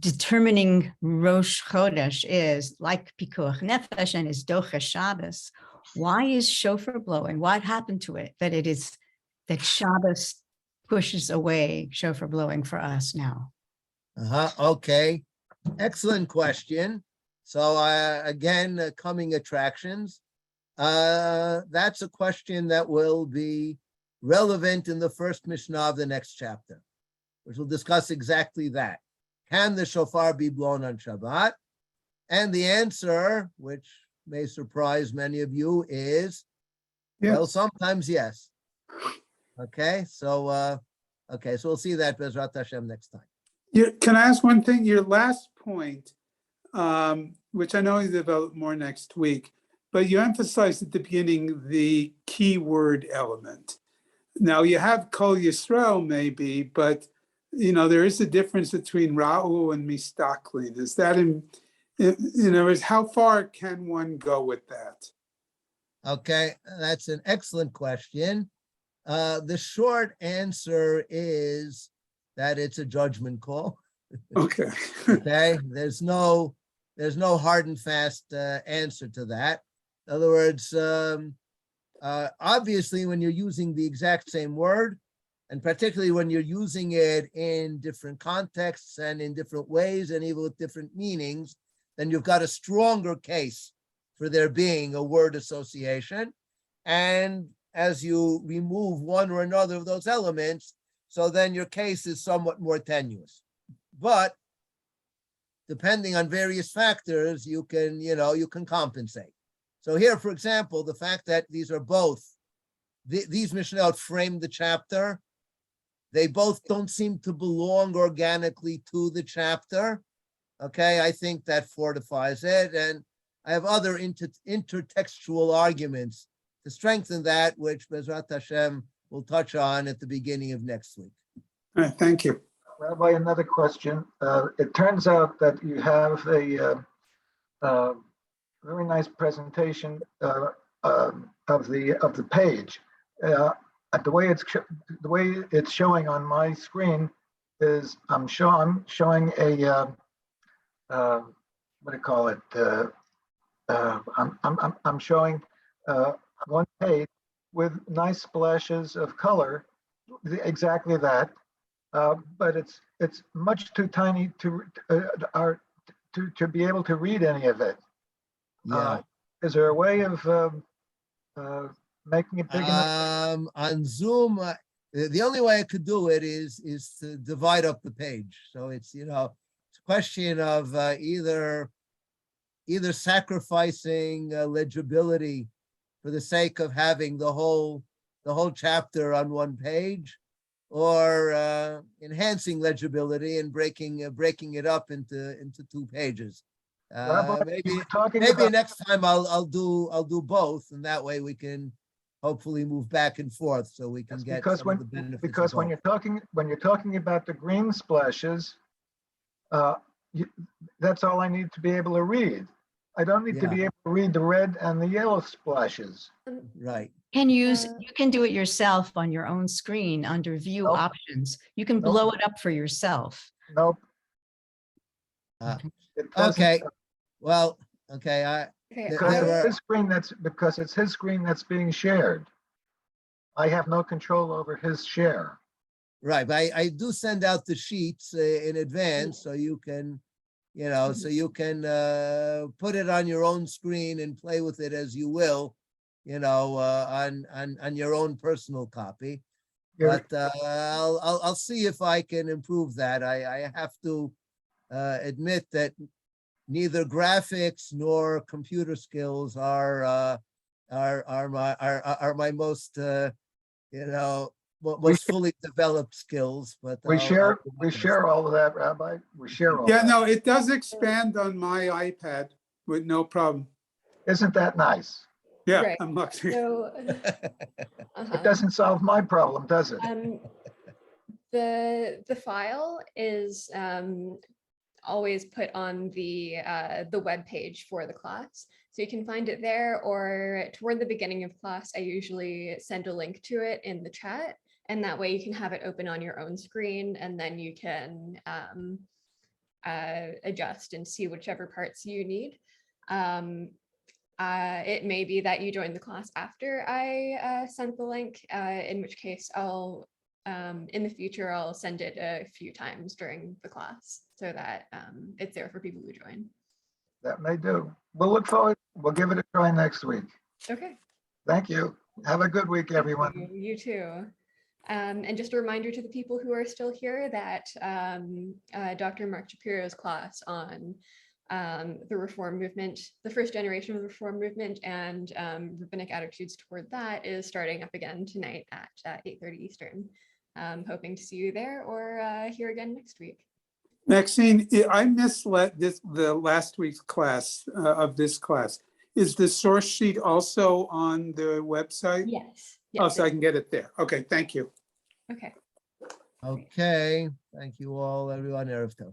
determining Rosh Chodesh is like Pikuach Nefesh and is Doche Shabbos, why is shofar blowing? What happened to it that Shabbos pushes away shofar blowing for us now? Okay, excellent question. So again, coming attractions. That's a question that will be relevant in the first Mishnah of the next chapter. which will discuss exactly that. Can the shofar be blown on Shabbat? And the answer, which may surprise many of you, is, well, sometimes yes. Okay, so we'll see that Bezrat Hashem next time. Can I ask one thing? Your last point, which I know you develop more next week, but you emphasized at the beginning the keyword element. Now you have Kol Yisrael maybe, but there is a difference between Ra'u and Mistaklin. Is that how far can one go with that? Okay, that's an excellent question. The short answer is that it's a judgment call. Okay. Okay, there's no hard and fast answer to that. In other words, obviously, when you're using the exact same word, and particularly when you're using it in different contexts and in different ways and even with different meanings, then you've got a stronger case for there being a word association. And as you remove one or another of those elements, so then your case is somewhat more tenuous. But depending on various factors, you can compensate. So here, for example, the fact that these are both, these Mishnah frame the chapter, they both don't seem to belong organically to the chapter. Okay, I think that fortifies it. And I have other intertextual arguments to strengthen that, which Bezrat Hashem will touch on at the beginning of next week. All right, thank you. Rabbi, another question. It turns out that you have a very nice presentation of the page. The way it's showing on my screen is I'm showing a what do you call it? I'm showing one page with nice splashes of color, exactly that. But it's much too tiny to be able to read any of it. Yeah. Is there a way of making it big enough? On Zoom, the only way I could do it is to divide up the page. So it's it's a question of either sacrificing legibility for the sake of having the whole chapter on one page, or enhancing legibility and breaking it up into two pages. Rabbi, Maybe next time I'll do both, and that way we can hopefully move back and forth so we can get some of the benefits. Because when you're talking about the green splashes, that's all I need to be able to read. I don't need to be able to read the red and the yellow splashes. Right. You can do it yourself on your own screen under view options. You can blow it up for yourself. Nope. Okay. Well, okay. Because it's his screen that's being shared. I have no control over his share. Right, but I do send out the sheets in advance, so you can, put it on your own screen and play with it as you will, on your own personal copy. But I'll see if I can improve that. I have to admit that neither graphics nor computer skills are my most most fully developed skills. But we share all of that, Rabbi. We share all. Yeah, no, it does expand on my iPad with no problem. Isn't that nice? Yeah, right. I'm lucky. So It doesn't solve my problem, does it? The file is always put on the web page for the class, so you can find it there, or toward the beginning of class I usually send a link to it in the chat, and that way you can have it open on your own screen, and then you can adjust and see whichever parts you need. It may be that you join the class after I sent the link, in which case I'll in the future I'll send it a few times during the class so that it's there for people who join. That may do. We'll look forward. We'll give it a try next week. Okay. Thank you. Have a good week, everyone. You too. And just a reminder to the people who are still here that Dr. Mark Shapiro's class on the Reform movement, the first generation of the Reform movement, and rabbinic attitudes toward that is starting up again tonight at 8:30 Eastern. Hoping to see you there or here again next week. Maxine, I misled the last week's class of this class. Is the source sheet also on the website? Yes. Oh, Yes. so I can get it there. Okay, thank you. Okay. Okay, thank you all, everyone. Erev Tov.